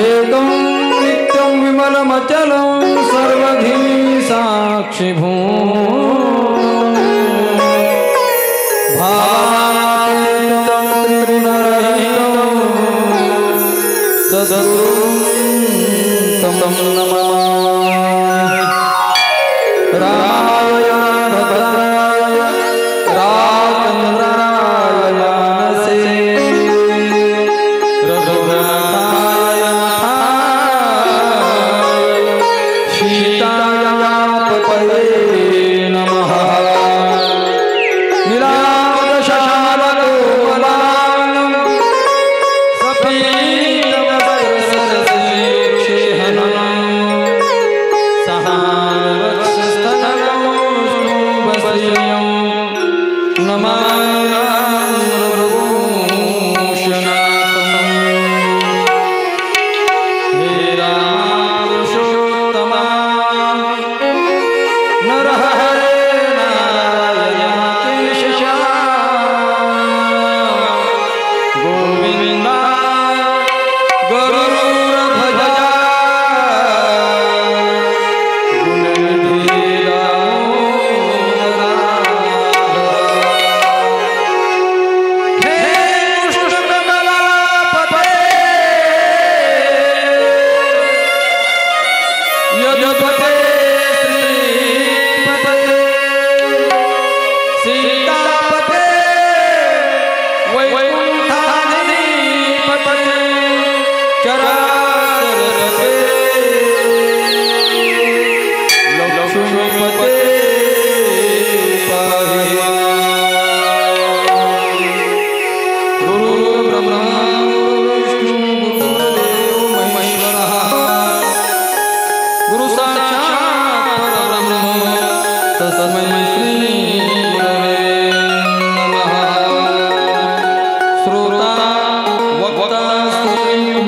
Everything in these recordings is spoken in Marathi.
एकं नित्यं विमलमचलं सर्वधी साक्षिभूतं भावातीतं त्रिगुणरहितं सद्गुरुं तं नमामि। रामाय भद्राय रामचन्द्राय मानसे रघुनाथाय सीताय पतये नमः। नीलाम्बरशशालकोमलानं सपीतवस्त्रसरसीक्षेहनं सहावक्षस्थलं विष्णुवस्त्रं नमामि रामभूषणार्थम्। हे रामपुरुषोत्तमा नरहरे नारायण केशवा गोविन्दा गरुडध्वजा गुणनिधि हे कृष्णकमलापते यदुपते श्रीपते सीतापते वैकुण्ठाधिपते चराचरपते लक्ष्मीपते पाहि माम्। गुरुर्ब्रह्मा गुरुर्विष्णु गुरुर्देवो महेश्वरः गुरु साक्षात् परब्रह्म तस्मै श्री गुरवे नमः। श्रोता वक्ता श्रोत्रियं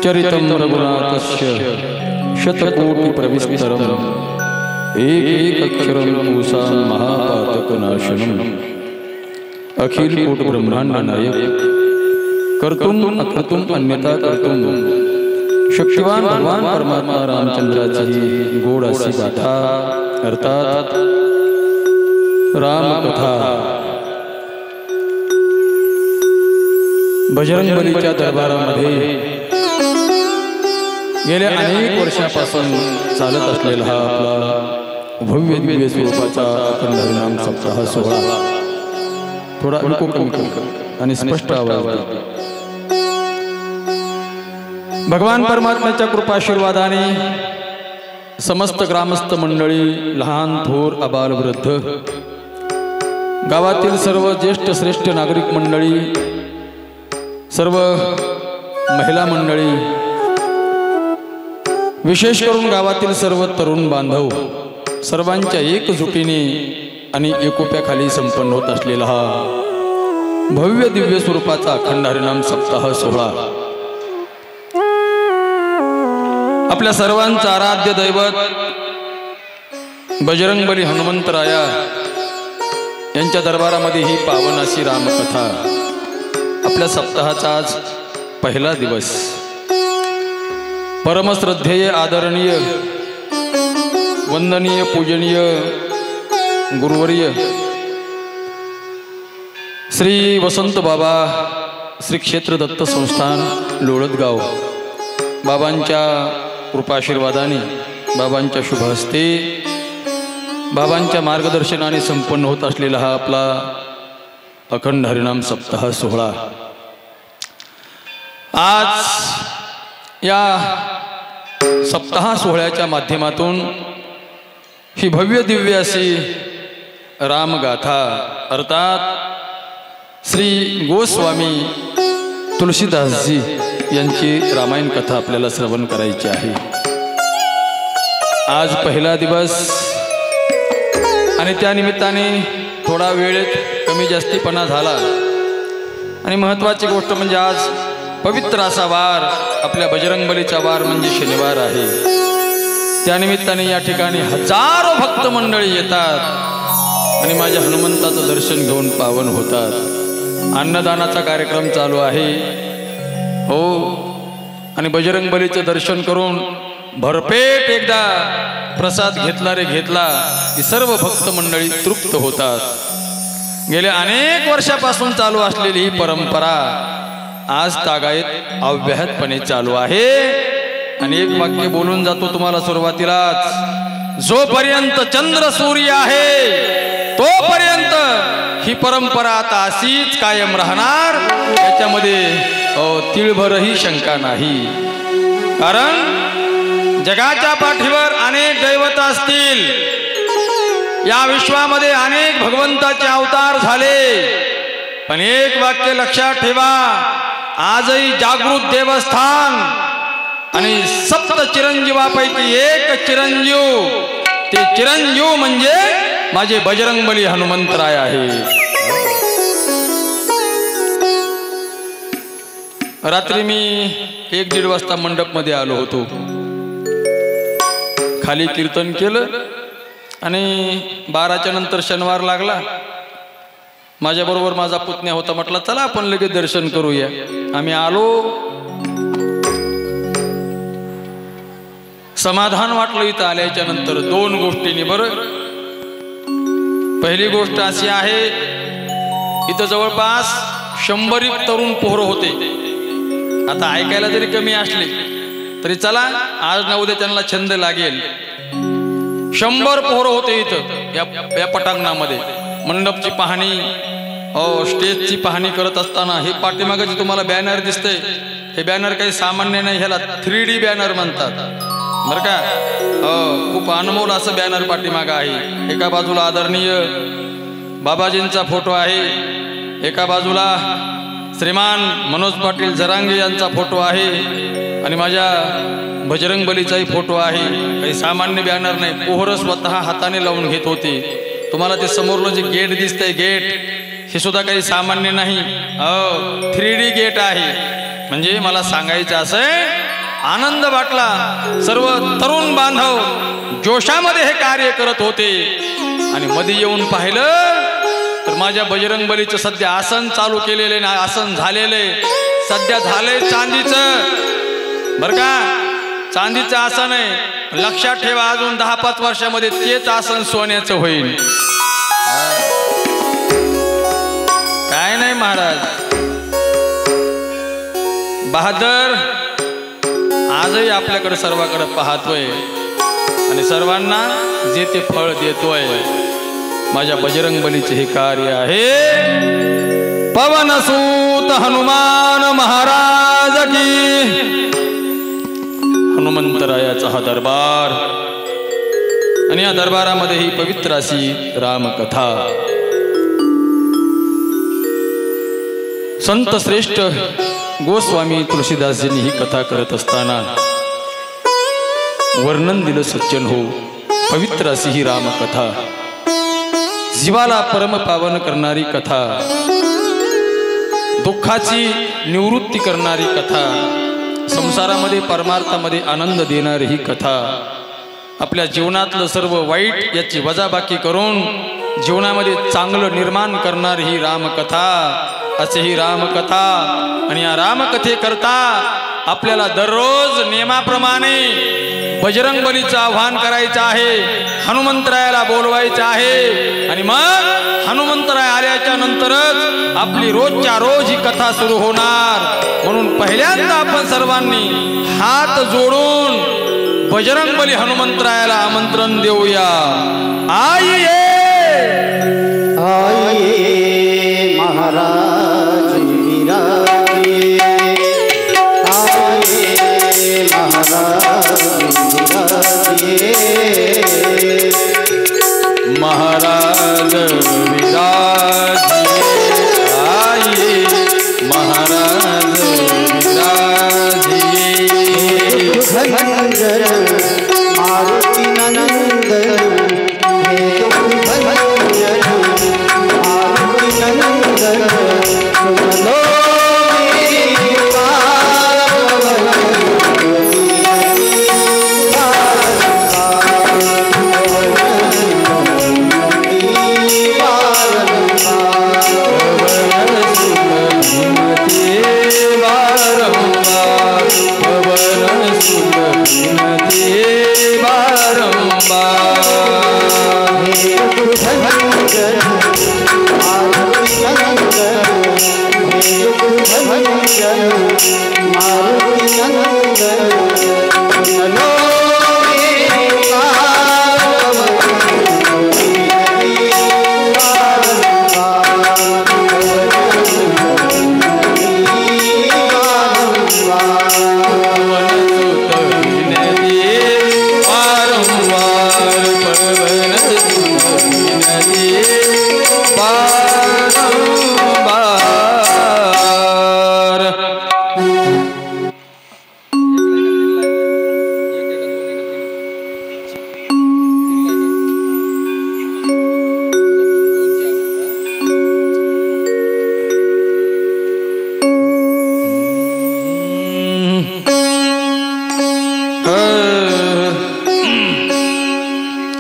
चरितं रघुनाथस्य शतकोटि प्रविस्तरम् एकैकक्षरं पूषां महापातकनाशनम् अखिल कोट ब्रह्मांड नायक कर्तुम अकर्तुम अन्यथा कर्तुम शक्तिवान भगवान परमात्मा रामचंद्राची गोड अशी गाथा अर्थात रामकथा बजरंगबलीच्या दरबारामध्ये गेल्या अनेक वर्षापासून चालत असलेला हा आपला भव्य दिव्य स्वरूपाचा अखंड हरिनाम सप्ताह सोहळा थोडा आणि स्पष्ट आवाज भगवान परमात्म्याच्या कृपाशीर्वादाने समस्त ग्रामस्थ मंडळी लहान थोर अबाल वृद्ध गावातील सर्व ज्येष्ठ श्रेष्ठ नागरिक मंडळी सर्व महिला मंडळी विशेष करून गावातील सर्व तरुण बांधव सर्वांच्या एकजुटीने आणि एकोप्याखाली संपन्न होत असलेला हा भव्य दिव्य स्वरूपाचा अखंड हरिनाम सप्ताह सोहळा आपल्या सर्वांचा आराध्य दैवत बजरंगबली हनुमंतराया यांच्या दरबारामध्ये ही पावन अशी रामकथा आपल्या सप्ताहाचा आज पहिला दिवस परमश्रद्धेय आदरणीय वंदनीय पूजनीय गुरुवर्य श्री वसंत बाबा श्री क्षेत्र दत्त संस्थान लोळदगाव बाबांच्या कृपाशीर्वादाने बाबांच्या शुभ हस्ते बाबांच्या मार्गदर्शनाने संपन्न होत असलेला हा आपला अखंड हरिनाम सप्ताह सोहळा आज या सप्ताह सोहळ्याच्या माध्यमातून ही भव्य दिव्य अशी रामगाथा अर्थात श्री गोस्वामी तुलसीदासजी यांची रामायण कथा आपल्याला श्रवण करायची आहे। आज पहिला दिवस आणि त्या निमित्ताने थोडा वेळ कमी जास्तीपणा झाला आणि महत्त्वाची गोष्ट म्हणजे आज पवित्र असा वार आपल्या बजरंगबलीचा वार म्हणजे शनिवार आहे। त्यानिमित्ताने या ठिकाणी हजारो भक्त मंडळी येतात आणि माझ्या हनुमंताचं दर्शन घेऊन पावन होतात। अन्नदानाचा कार्यक्रम चालू आहे हो आणि बजरंगबलीचं दर्शन करून भरपेट एकदा प्रसाद घेतला रे घेतला की सर्व भक्त मंडळी तृप्त होतात। गेल्या अनेक वर्षापासून चालू असलेली ही परंपरा आज तागायत अव्याहतपणे चालू आहे। आणि एक वाक्य बोलून जातो तुम्हाला सुरुवातीलाच, जोपर्यंत चंद्र सूर्य आहे तोपर्यंत ही परंपरा आता अशीच कायम राहणार, याच्यामध्ये तिळभरही शंका नाही। कारण जगाच्या पाठीवर अनेक दैवत असतील, या विश्वामध्ये अनेक भगवंताचे अवतार झाले, पण एक वाक्य लक्षात ठेवा, आजही जागृत देवस्थान आणि सप्त चिरंजीवापैकी एक चिरंजीव, ते चिरंजीव म्हणजे माझे बजरंगबली हनुमंतराय आहे। रात्री मी 1-1:30 वाजता मंडपमध्ये आलो होतो, खाली कीर्तन केलं आणि 12च्या नंतर शनिवार लागला। माझ्याबरोबर माझा पुतण्या होता, म्हटलं चला आपण लगेच दर्शन करूया। आम्ही आलो, समाधान वाटलं इथं आल्याच्या नंतर 2 गोष्टींनी। बरं, पहिली गोष्ट अशी आहे, इथं जवळपास 100 तरुण पोरं होते। आता ऐकायला जरी कमी असले तरी चला आज ना उद्या त्यांना छंद लागेल। 100 पोरं होते इथं या पटांगणामध्ये। मंडपची पाहणी स्टेजची पाहणी करत असताना हे पाठीमागे तुम्हाला बॅनर दिसतंय, हे बॅनर काही सामान्य नाही, ह्याला 3D बॅनर म्हणतात बरं का। खूप अनमोल असं बॅनर पाठीमागं आहे। एका बाजूला आदरणीय बाबाजींचा फोटो आहे, एका बाजूला श्रीमान मनोज पाटील जरांगे यांचा फोटो आहे आणि माझ्या बजरंगबलीचाही फोटो आहे। काही सामान्य बॅनर नाही, पोहरं स्वतः हाताने लावून घेत होते। तुम्हाला ते समोरलं जे गेट दिसतंय, गेट हे सुद्धा काही सामान्य नाही, 3D गेट आहे। म्हणजे मला सांगायचं असं, आनंद वाटला। सर्व तरुण बांधव जोशामध्ये हे कार्य करत होते आणि मध्ये येऊन पाहिलं तर माझ्या बजरंगबलीचं सध्या आसन चालू केलेले ना, आसन झालेले सध्या झालंय चांदीचं बरं का, चांदीचं आसन आहे। लक्षात ठेवा, अजून 10-5 वर्षामध्ये तेच आसन सोन्याचं होईल। काय नाही महाराज, बहादर आजही आपल्याकडे सर्वांकडे पाहतोय आणि सर्वांना जे ते फळ देतोय। माझ्या बजरंगबलीचे हे कार्य आहे। पवनसूत हनुमान महाराज की, हनुमंतरायाचा हा दरबार आणि या दरबारामध्ये ही पवित्र अशी रामकथा संत श्रेष्ठ गोस्वामी तुलसीदासजींनी ही कथा करत असताना वर्णन दिलं सज्जन हो पवित्र अशी ही रामकथा, जीवाला परम पावन करणारी कथा, दुःखाची निवृत्ती करणारी कथा, संसारामध्ये परमार्थामध्ये आनंद देणारी ही कथा, आपल्या जीवनातलं सर्व वाईट याची वजाबाकी करून जीवनामध्ये चांगलं निर्माण करणारी ही रामकथा, असे ही रामकथा। आणि या रामकथेकरता आपल्याला दररोज नियमाप्रमाणे बजरंगबलीचं आव्हान करायचं आहे, हनुमंतरायाला बोलवायचं आहे, आणि मग हनुमंतराय आल्याच्या नंतरच आपली रोजच्या रोज ही कथा सुरू होणार। म्हणून पहिल्यांदा आपण सर्वांनी हात जोडून बजरंगबली हनुमंतरायाला आमंत्रण देऊया। आइए आइए महाराज विराजिए, आइए महाराज विराजिए, महाराज विराजिए, आइए महाराज विराजिए। भंजन मारुति नंदन, भंजन मारुति नंदन, सुन लो मेरी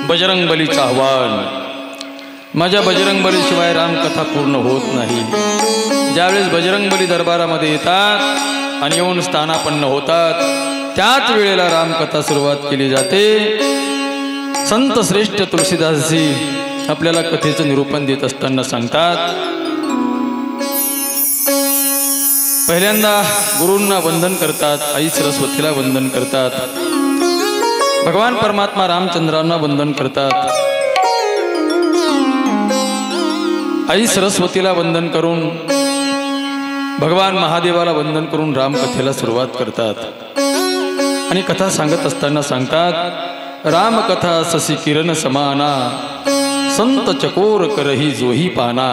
बजरंगबलीचं आव्हान। माझ्या बजरंगबलीशिवाय रामकथा पूर्ण होत नाही। ज्यावेळेस बजरंगबली दरबारामध्ये येतात आणि येऊन स्थानापन्न होतात, त्याच वेळेला रामकथा सुरुवात केली जाते। संत श्रेष्ठ तुलसीदासजी आपल्याला कथेचं निरूपण देत असताना सांगतात, पहिल्यांदा गुरूंना वंदन करतात, आई सरस्वतीला वंदन करतात, भगवान परमात्मा रामचंद्रांना वंदन करतात, आई सरस्वतीला वंदन करून भगवान महादेवाला वंदन करून रामकथेला सुरुवात करतात। आणि कथा सांगत असताना सांगतात, रामकथा ससी किरण समाना, संत चकोर करही जोही पाना,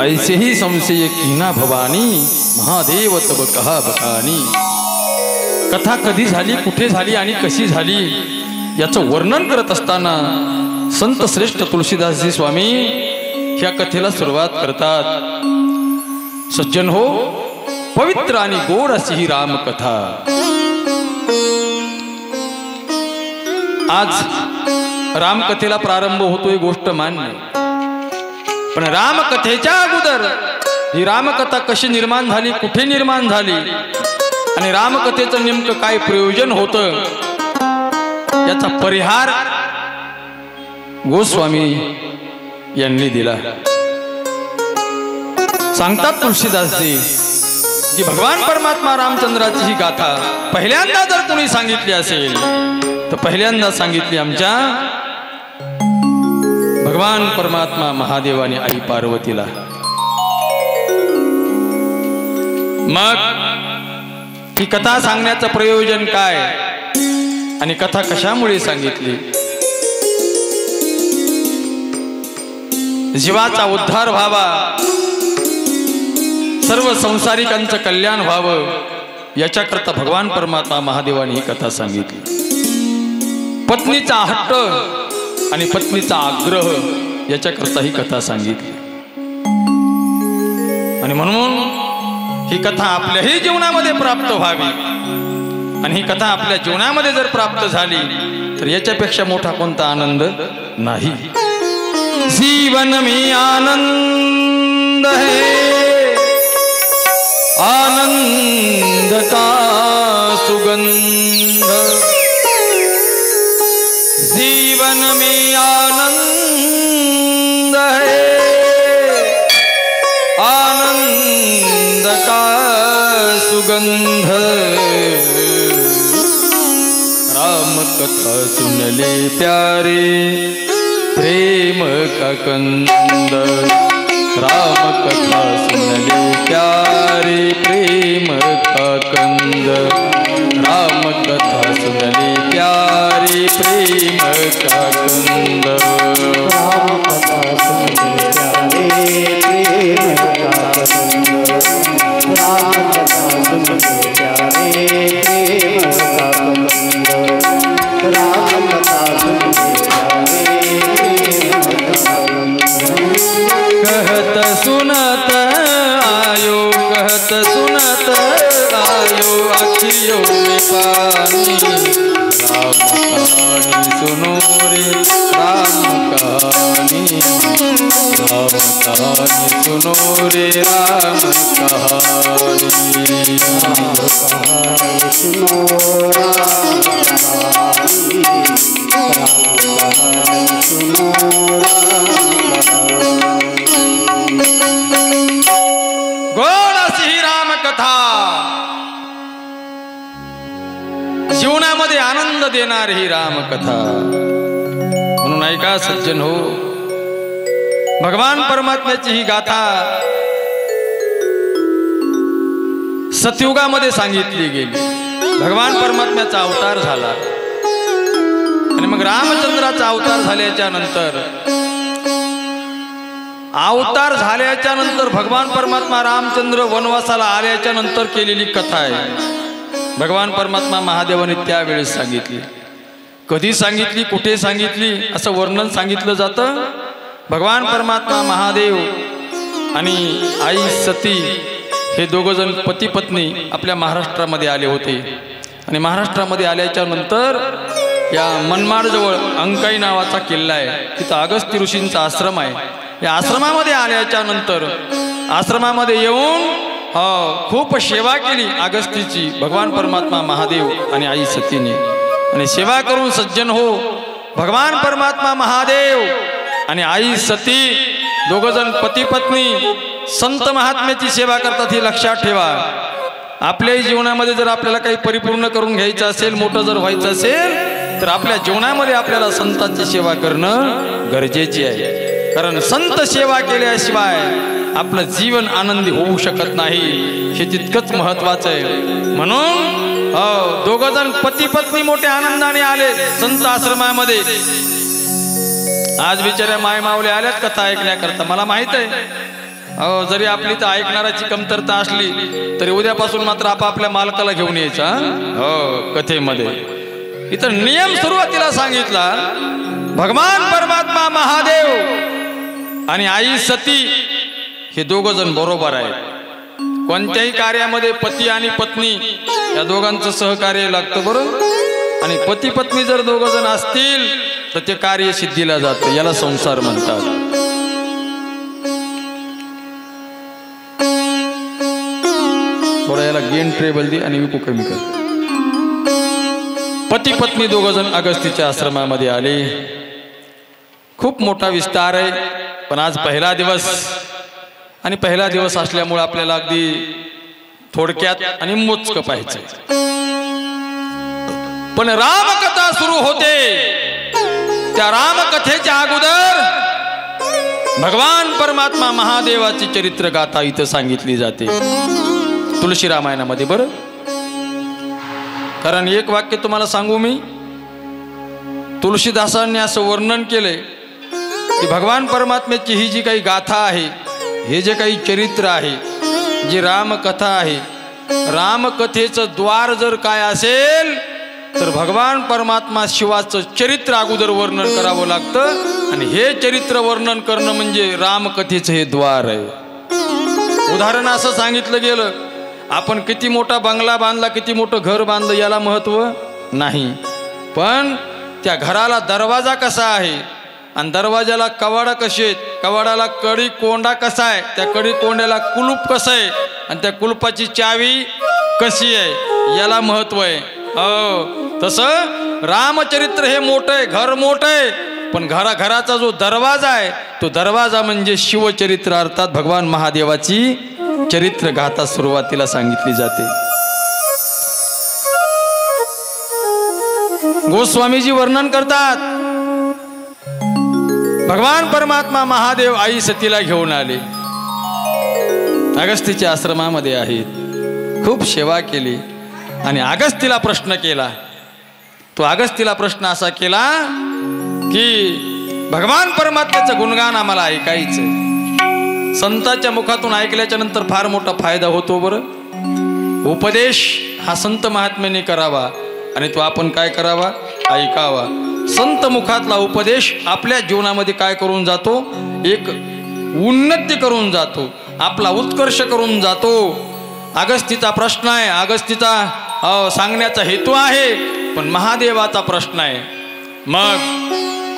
ऐसे ही संशय कीना भवानी, महादेव तब कहा बखानी। कथा कधी झाली, कुठे झाली आणि कशी झाली याचं वर्णन करत असताना संत श्रेष्ठ तुलसीदासजी स्वामी ह्या कथेला सुरुवात करतात। सज्जन हो, पवित्र आणि गोड अशी ही रामकथा। आज रामकथेला प्रारंभ होतोय, गोष्ट मान्य, पण रामकथेच्या अगोदर ही रामकथा कशी निर्माण झाली, कुठे निर्माण झाली आणि रामकथेचं नेमकं काय प्रयोजन होतं याचा परिहार गोस्वामी यांनी दिला। सांगतात तुलसीदासजी की भगवान परमात्मा रामचंद्राची ही गाथा पहिल्यांदा जर कोणी सांगितली असेल तर पहिल्यांदा सांगितली आमच्या भगवान परमात्मा महादेवाने आई पार्वतीला। मग ही कथा सांगण्याचं प्रयोजन काय आणि कथा कशामुळे सांगितली? जीवाचा उद्धार व्हावा, सर्व संसारिकांचं कल्याण व्हावं याच्याकरता भगवान परमात्मा महादेवाने ही कथा सांगितली। पत्नीचा हट्ट आणि पत्नीचा आग्रह याच्याकरता ही कथा सांगितली. आणि म्हणून ही कथा आपल्याही जीवनामध्ये प्राप्त व्हावी. आणि ही कथा आपल्या जीवनामध्ये जर प्राप्त झाली तर याच्यापेक्षा मोठा कोणता आनंद नाही. जीवन में आनंद है, आनंद का सुगंध. जीवन में आनंद है, आनंद का सुगंध. राम कथा सुन ले प्यारे, प्रेम का कंद. राम कथा सुन ले प्यारे, प्रेम का कंद. राम कथा सुन ले प्यारे, प्रेम का कंद. राम कथा सुन ले प्यारे, प्रेम का कंद. राम कथा सुन ले प्यारे, प्रेम का कंद. राम कथा सुन ले प्यारे, प्रेम का कंद. कहत सुनत आयो, कहत सुनत आयो, अखियों में पानी. राम कहानी सुनो रे, राम कहानी. राम कहानी सुनो रे, राम कहानी. राम कहानी सुनो, राम कहानी. राम कहानी सुनो, राम कहानी. गोड अशी ही राम कथा, जीवनामध्ये आनंद देणारी ही राम कथा. म्हणून ऐका सज्जन हो, भगवान परमात्म्याची ही गाथा सतयुगामध्ये सांगितली गेली. भगवान परमात्म्याचा अवतार झाला आणि मग रामचंद्राचा अवतार झाल्याच्या नंतर भगवान परमात्मा रामचंद्र वनवासाला आल्याच्या नंतर केलेली कथा आहे. भगवान परमात्मा महादेवाने त्यावेळेस सांगितली. कधी सांगितली, कुठे सांगितली असं वर्णन सांगितलं जातं. भगवान परमात्मा महादेव आणि आई सती हे दोघंजण पती पत्नी आपल्या महाराष्ट्रामध्ये आले होते. आणि महाराष्ट्रामध्ये आल्याच्या नंतर या मनमाडजवळ अंकाई नावाचा किल्ला आहे, तिथं अगस्त्य ऋषींचा आश्रम आहे. या आश्रमामध्ये आल्याच्या नंतर आश्रमामध्ये येऊन खूप सेवा केली अगस्तीची भगवान परमात्मा महादेव आणि आई सतीने. आणि सेवा करून सज्जन हो, भगवान परमात्मा महादेव आणि आई सती दोघंजण पती पत्नी संत महात्म्याची सेवा करतात. ही लक्षात ठेवा. आपल्याही जीवनामध्ये जर आपल्याला काही परिपूर्ण करून घ्यायचं असेल, मोठं जर व्हायचं असेल तर आपल्या जीवनामध्ये आपल्याला संतांची सेवा करणं गरजेची आहे. कारण संत सेवा केल्याशिवाय आपलं जीवन आनंदी होऊ शकत नाही, हे तितकंच महत्वाचं आहे. म्हणून दोघं जण पती पत्नी मोठ्या आनंदाने आले संत आश्रमामध्ये. आज बिचाऱ्या माय मावले आल्यात कथा ऐकण्याकरता. मला माहित आहे जरी आपली तर ऐकणाराची कमतरता असली तरी उद्यापासून मात्र आपापल्या मालकाला घेऊन यायचा कथेमध्ये. इथं नियम सुरुवातीला सांगितला. भगवान परमात्मा महादेव आणि आई सती हे दोघं जण बरोबर आहेत. कोणत्याही कार्यामध्ये पती आणि पत्नी या दोघांचं सहकार्य लागतं बरोबर. आणि पती पत्नी जर दोघं जण असतील तर ते कार्य सिद्धीला जातं. याला संसार म्हणतात. थोडा याला गेन ट्रेबल दे आणि विकू कमी कर. पती पत्नी दोघं जण अगस्तीच्या आश्रमामध्ये आले. खूप मोठा विस्तार आहे, पण आज पहिला दिवस आणि पहिला दिवस असल्यामुळे आपल्याला अगदी थोडक्यात आणि मोजकं पाहिजे. पण रामकथा सुरू होते त्या रामकथेच्या अगोदर भगवान परमात्मा महादेवाची चरित्र गाथा इथं सांगितली जाते तुळशी रामायणामध्ये. बरं, कारण एक वाक्य तुम्हाला सांगू मी. तुळशीदासांनी असं वर्णन केलंय की भगवान परमात्म्याची ही जी काही गाथा आहे, हे जे काही चरित्र आहे, जी रामकथा आहे, रामकथेचं द्वार जर काय असेल तर भगवान परमात्मा शिवाचं चरित्र अगोदर वर्णन करावं लागतं आणि हे चरित्र वर्णन करणं म्हणजे रामकथेचं हे द्वार आहे। उदाहरण असं सांगितलं गेलं, आपण किती मोठा बंगला बांधला, किती मोठं घर बांधलं याला महत्त्व नाही, पण त्या घराला दरवाजा कसा आहे आणि दरवाजाला कवाडा कसे आहेत, कवाडाला कडी कोंडा कसा आहे, त्या कडी कोंड्याला कुलूप कसं आहे आणि त्या कुलपाची चावी कशी आहे याला महत्त्व आहे। हो, तसं रामचरित्र हे मोठं आहे, घर मोठं आहे, पण घराचा जो दरवाजा आहे तो दरवाजा म्हणजे शिवचरित्र, अर्थात भगवान महादेवाची चरित्र गाथा सुरुवातीला सांगितली जाते। गोस्वामीजी वर्णन करतात, भगवान परमात्मा महादेव आई सतीला घेऊन आले, अगस्तीच्या आश्रमामध्ये आहेत, खूप सेवा केली आणि अगस्तीला प्रश्न केला। तो अगस्तीला प्रश्न असा केला की भगवान परमात्म्याचं गुणगान आम्हाला ऐकायचं, संतांच्या मुखातून ऐकल्याच्या नंतर फार मोठा फायदा होतो बरं। उपदेश हा संत महात्म्याने करावा आणि तो आपण काय करावा, ऐकावा। संत मुखातला उपदेश आपल्या जीवनामध्ये काय करून जातो, एक उन्नती करून जातो, आपला उत्कर्ष करून जातो। अगस्तीचा प्रश्न आहे, अगस्तीचा सांगण्याचा हेतू आहे, पण महादेवाचा प्रश्न आहे। मग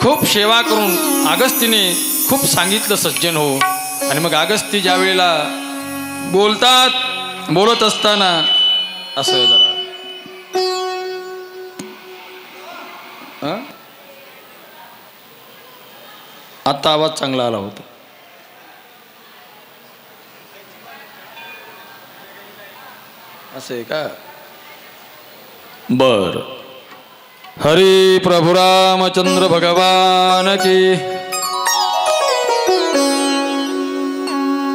खूप सेवा करून अगस्तीने खूप सांगितलं सज्जन हो, आणि मग अगस्ती ज्या वेळेला बोलतात, बोलत असताना असं जरा आता आवाज चांगला आला होता, असं आहे का? बर, हरी प्रभु रामचंद्र भगवान की।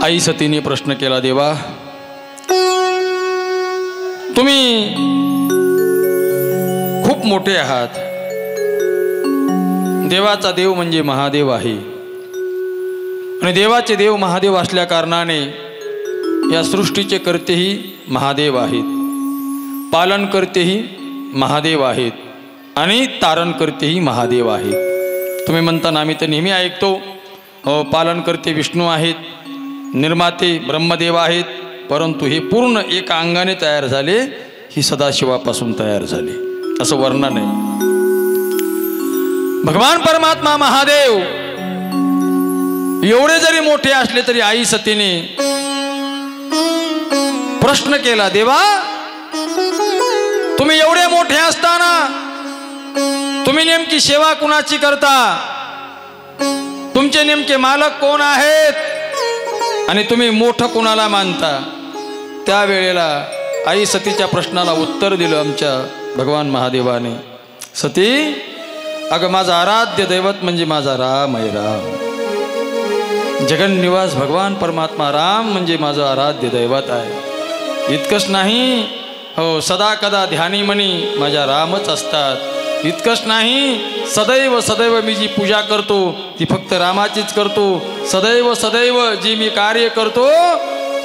आई सतीने प्रश्न केला, देवा तुम्ही खूप मोठे आहात, देवाचा देव म्हणजे महादेव आहे आणि देवाचे देव महादेव असल्या कारणाने या सृष्टीचे कर्तेही महादेव आहेत, पालन करतेही महादेव आहेत आणि तारण करतेही महादेव आहेत। तुम्ही म्हणता आम्ही तर नेहमी ऐकतो, पालन करते विष्णू आहेत, निर्माते ब्रह्मदेव आहेत, परंतु हे पूर्ण एका अंगाने तयार झाले, ही सदाशिवापासून तयार झाले, असं वर्णन आहे। भगवान परमात्मा महादेव एवढे जरी मोठे असले तरी आई सतीने प्रश्न केला, देवा तुम्ही एवढे मोठे असताना तुम्ही नेमकी सेवा कुणाची करता, तुमचे नेमके मालक कोण आहेत आणि तुम्ही मोठं कुणाला मानता? त्यावेळेला आई सतीच्या प्रश्नाला उत्तर दिलं आमच्या भगवान महादेवाने, सती अगं माझं आराध्य दैवत म्हणजे माझा राम आहे, राम जगन्निवास भगवान परमात्मा राम म्हणजे माझं आराध्य दैवत आहे। इतकंच नाही, हो सदा कदा ध्यानी मनी माझ्या रामच असतात। इतकंच नाही, सदैव सदैव मी जी पूजा करतो ती फक्त रामाचीच करतो, सदैव सदैव जी मी कार्य करतो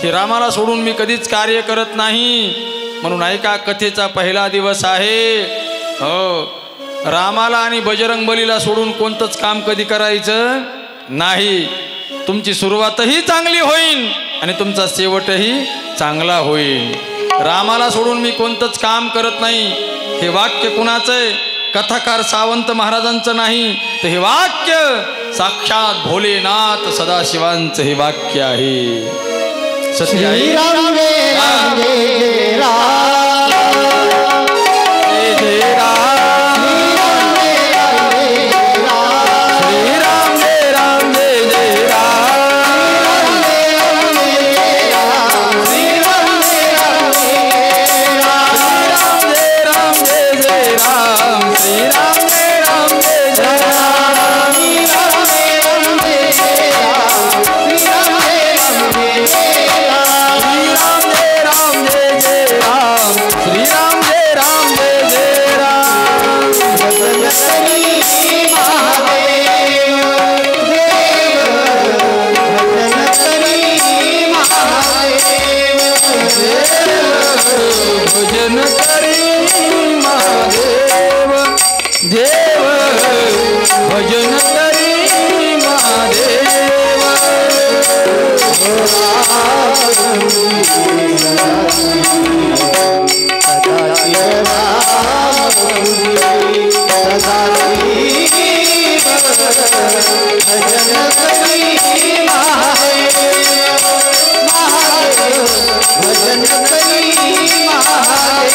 हे रामाला सोडून मी कधीच कार्य करत नाही। म्हणून ऐका, कथेचा पहिला दिवस आहे, हो रामाला आणि बजरंगबलीला सोडून कोणतंच काम कधी करायचं नाही। तुमची सुरुवातही चांगली होईल आणि तुमचा शेवटही चांगला होईल। रामाला सोडून मी कोणतंच काम करत नाही, हे वाक्य कुणाचं आहे? कथाकार सावंत महाराजांचं नाही, तर हे वाक्य साक्षात भोलेनाथ सदाशिवांचं हे वाक्य आहे। सती आई राम जय राम जय राम, जय जय राम, भजन करी महादेव भजन करी महादेव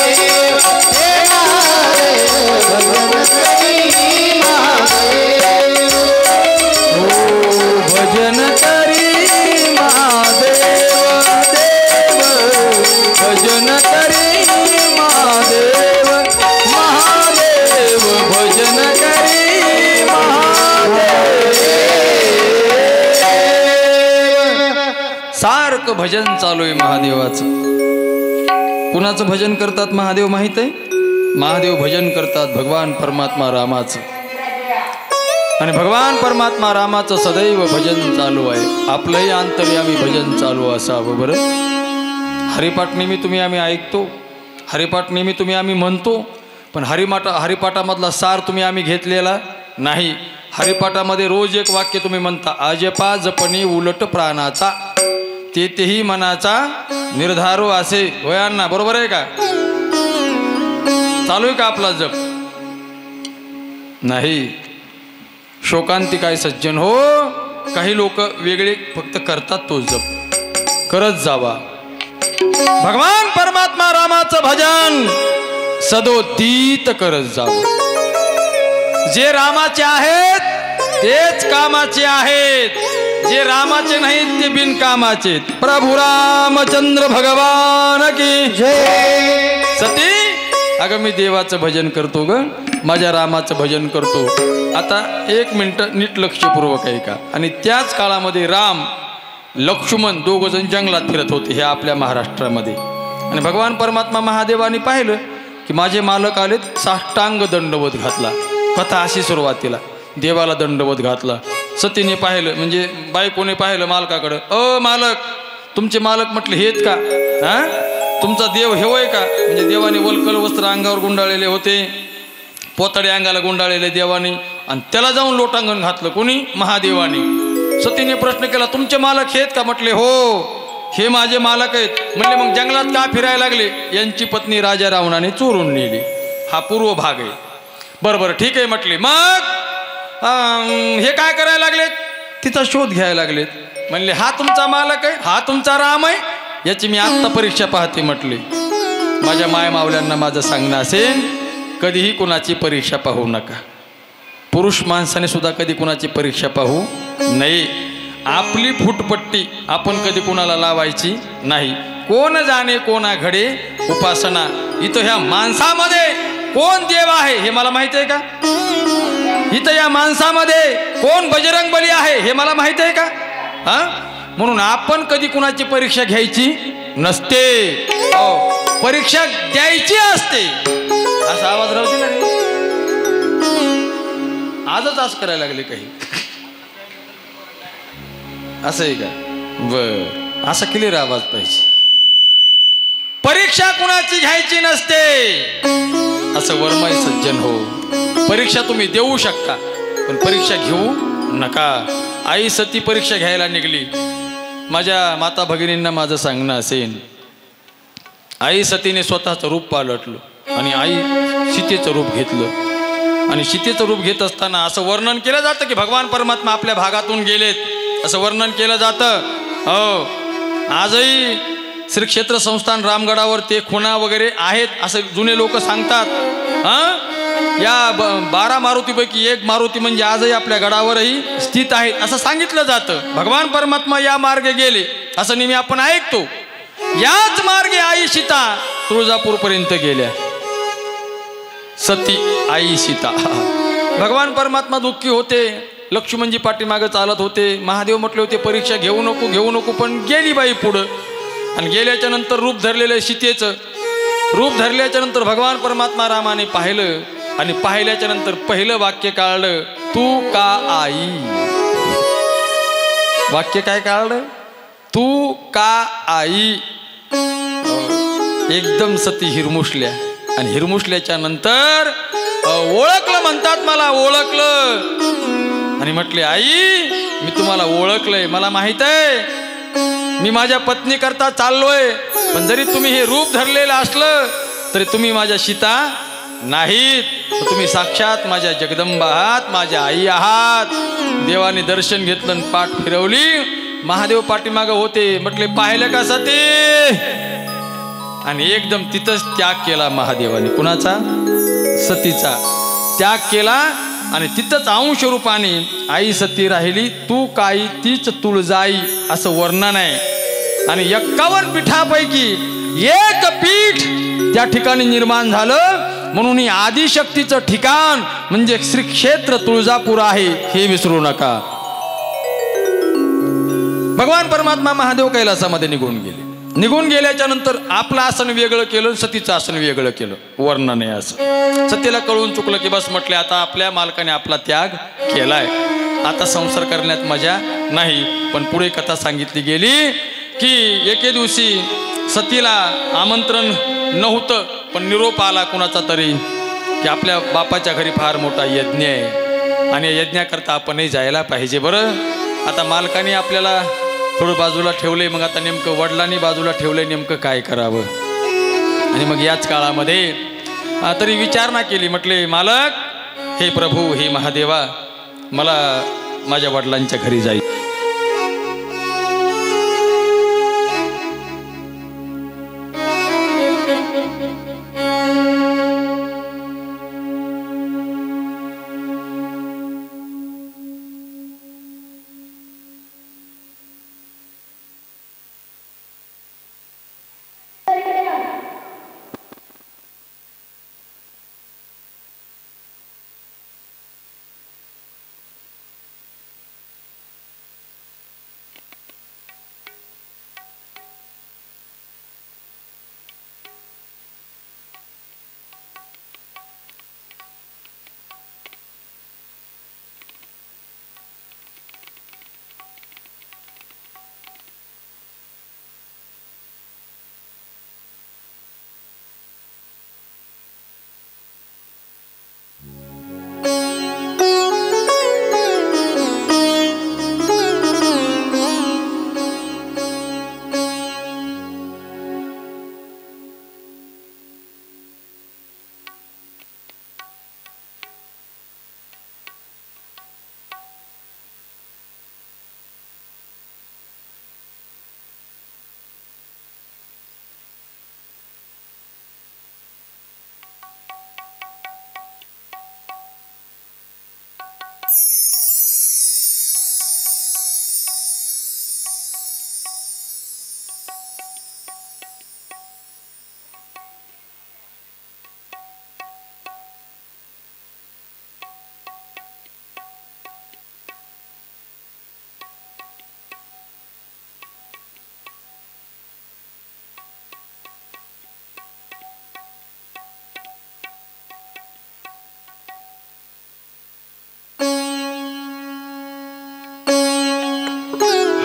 भजन करी महादेव देव भजन करी महादेव महादेव भजन करी महादेव सारखं भजन चालू आहे महादेवाचं. कुणाचं भजन करतात महादेव माहित आहे? महादेव भजन करतात भगवान परमात्मा रामाचं. आणि भगवान परमात्मा रामाचं सदैव भजन चालू आहे. आपलंही अंतर्यामी भजन चालू असावं बरं. हरिपाठ नेहमी तुम्ही आम्ही ऐकतो, हरिपाठ नेहमी तुम्ही आम्ही म्हणतो, पण हरिपाठामधला सार तुम्ही आम्ही घेतलेला नाही. हरिपाठामध्ये रोज एक वाक्य तुम्ही म्हणता, अजपा जपणी उलट प्राणाचा तेही मनाचा निर्धारो असे. वयांना बरोबर आहे का? चालू आहे का आपला जप? नाही. शोकांतिकाय सज्जन हो, काही लोक वेगळे फक्त करतात तो जप. करत जावा. भगवान परमात्मा रामाचं भजन सदोदित करत जावं. जे रामाचे आहेत तेच कामाचे आहेत, जे रामाचे नाहीत ते बिनकामाचे. प्रभू रामचंद्र भगवान की जय. सती अगं मी देवाचं भजन करतो ग, माझ्या रामाचं भजन करतो. आता 1 मिनिट नीट लक्षपूर्वक आहे का? आणि त्याच काळामध्ये राम लक्ष्मण दोघंजण जंगलात फिरत होते हे आपल्या महाराष्ट्रामध्ये. आणि भगवान परमात्मा महादेवाने पाहिलं की माझे मालक आलेत, साष्टांग दंडवत घातला. कथा अशी सुरुवातीला देवाला दंडवत घातला. सतीने पाहिलं म्हणजे बायकोने पाहिलं मालकाकडं. मालक, तुमचे मालक म्हटले हेत का? हां, तुमचा देव हेवय का? म्हणजे देवाने वलकल वस्त्र अंगावर गुंडाळलेले होते, पोतडे अंगाला गुंडाळलेले देवाने, आणि त्याला जाऊन लोटांगण घातलं. कोणी? महादेवाने. सतीने प्रश्न केला, तुमचे मालक हेत का? म्हटले हो, हे माझे मालक आहेत. म्हणले मग जंगलात का फिरायला लागले? यांची पत्नी राजा रावणाने चोरून नेली. हा पूर्व भाग आहे. बरोबर, ठीक आहे म्हटले. मग हे काय करायला लागलेत? तिचा शोध घ्यायला लागलेत. म्हणले हा तुमचा मालक आहे, हा तुमचा राम आहे, याची मी आत्ता परीक्षा पाहते म्हटले. माझ्या माय मावल्यांना माझं सांगणं असेल, कधीही कुणाची परीक्षा पाहू नका. पुरुष माणसाने सुद्धा कधी कुणाची परीक्षा पाहू नये. आपली फुटपट्टी आपण कधी कुणाला लावायची नाही. कोण जाणे कोणा घडे उपासना. इथं ह्या माणसामध्ये कोण देव आहे हे मला माहिती आहे का? इथं या माणसामध्ये कोण बजरंग बली आहे हे मला माहिती आहे का? म्हणून आपण कधी कुणाची परीक्षा घ्यायची नसते, परीक्षा द्यायची असते. असा आवाज राहू दिला रे. आजच आज करायला लागले काही. असं आहे का? बर, असा क्लिअर आवाज पाहिजे. परीक्षा कुणाची घ्यायची नसते असं वर्मय सज्जन हो. परीक्षा तुम्ही देऊ शकता पण परीक्षा घेऊ नका. आई सती परीक्षा घ्यायला निघली. माझ्या माता भगिनींना माझं सांगणं असेल, आई सतीने स्वतःचं रूप पालटलं आणि आई सीतेचं रूप घेतलं. आणि सीतेचं रूप घेत असताना असं वर्णन केलं जातं की भगवान परमात्मा आपल्या भागातून गेलेत, असं वर्णन केलं जातं. हो, आजही श्री क्षेत्र संस्थान रामगडावर ते खुणा वगैरे आहेत असं जुने लोक सांगतात. या 12 मारुतीपैकी एक मारुती म्हणजे आजही आपल्या गडावरही स्थित आहेत असं सांगितलं जातं. भगवान परमात्मा या मार्गे गेले असं नेहमी आपण ऐकतो. याच मार्गे आई सीता तुळजापूरपर्यंत गेल्या. सती आई सीता. भगवान परमात्मा दुःखी होते, लक्ष्मणजी पाठीमागं चालत होते. महादेव म्हटले होते परीक्षा घेऊ नको, पण गेली बाई पुढं. आणि गेल्याच्या नंतर रूप धरलेलं सीतेचं रूप धरल्याच्या नंतर भगवान परमात्मा रामाने पाहिलं आणि पाहिल्याच्या नंतर पहिलं वाक्य काढलं, तू का आई. वाक्य काय काढलं? तू का आई. एकदम सती हिरमुसल्या आणि हिरमुसल्याच्या नंतर ओळखलं म्हणतात, मला ओळखलं. आणि म्हटले आई मी तुम्हाला ओळखलंय, मला माहित आहे मी माझ्या पत्नी करता चाललोय, पण जरी तुम्ही हे रूप धरलेलं असलं तरी तुम्ही माझ्या सीता नाहीत, तर तुम्ही साक्षात माझ्या जगदंबा आहात, माझ्या आई आहात. देवाने दर्शन घेतलं आणि पाठ फिरवली. महादेव पाठीमागं होते. म्हटले पाहिलं का सती? आणि एकदम तिथंच त्याग केला महादेवाने. कुणाचा? सतीचा त्याग केला. आणि तिथंच अंश रूपाने आई सती राहिली. तू काही तीच तुळजाई असं वर्णन आहे. आणि 51 पीठापैकी एक पीठ त्या ठिकाणी निर्माण झालं. म्हणून ही आदिशक्तीचं ठिकाण म्हणजे श्री क्षेत्र तुळजापूर आहे, हे विसरू नका. भगवान परमात्मा महादेव कैलासामध्ये निघून गेले. निघून गेल्याच्या नंतर आपलं आसन वेगळं केलं, सतीचं आसन वेगळं केलं. वर्णन आहे असं. सतीला कळून चुकलं की बस, म्हटले आता आपल्या मालकाने आपला त्याग केलाय, आता संसार करण्यात मजा नाही. पण पुढे कथा सांगितली गेली की एके दिवशी सतीला आमंत्रण नव्हतं, पण निरोप आला कुणाचा तरी की आपल्या बापाच्या घरी फार मोठा यज्ञ आहे आणि यज्ञाकरता आपणही जायला पाहिजे. बरं, आता मालकाने आपल्याला थोडं बाजूला ठेवले, मग आता नेमकं वडिलांनी बाजूला ठेवलंय, नेमकं काय करावं. आणि मग याच काळामध्ये तरी विचारणा केली. म्हटले मालक, हे प्रभू, हे महादेवा, मला माझ्या वडिलांच्या घरी जायचं.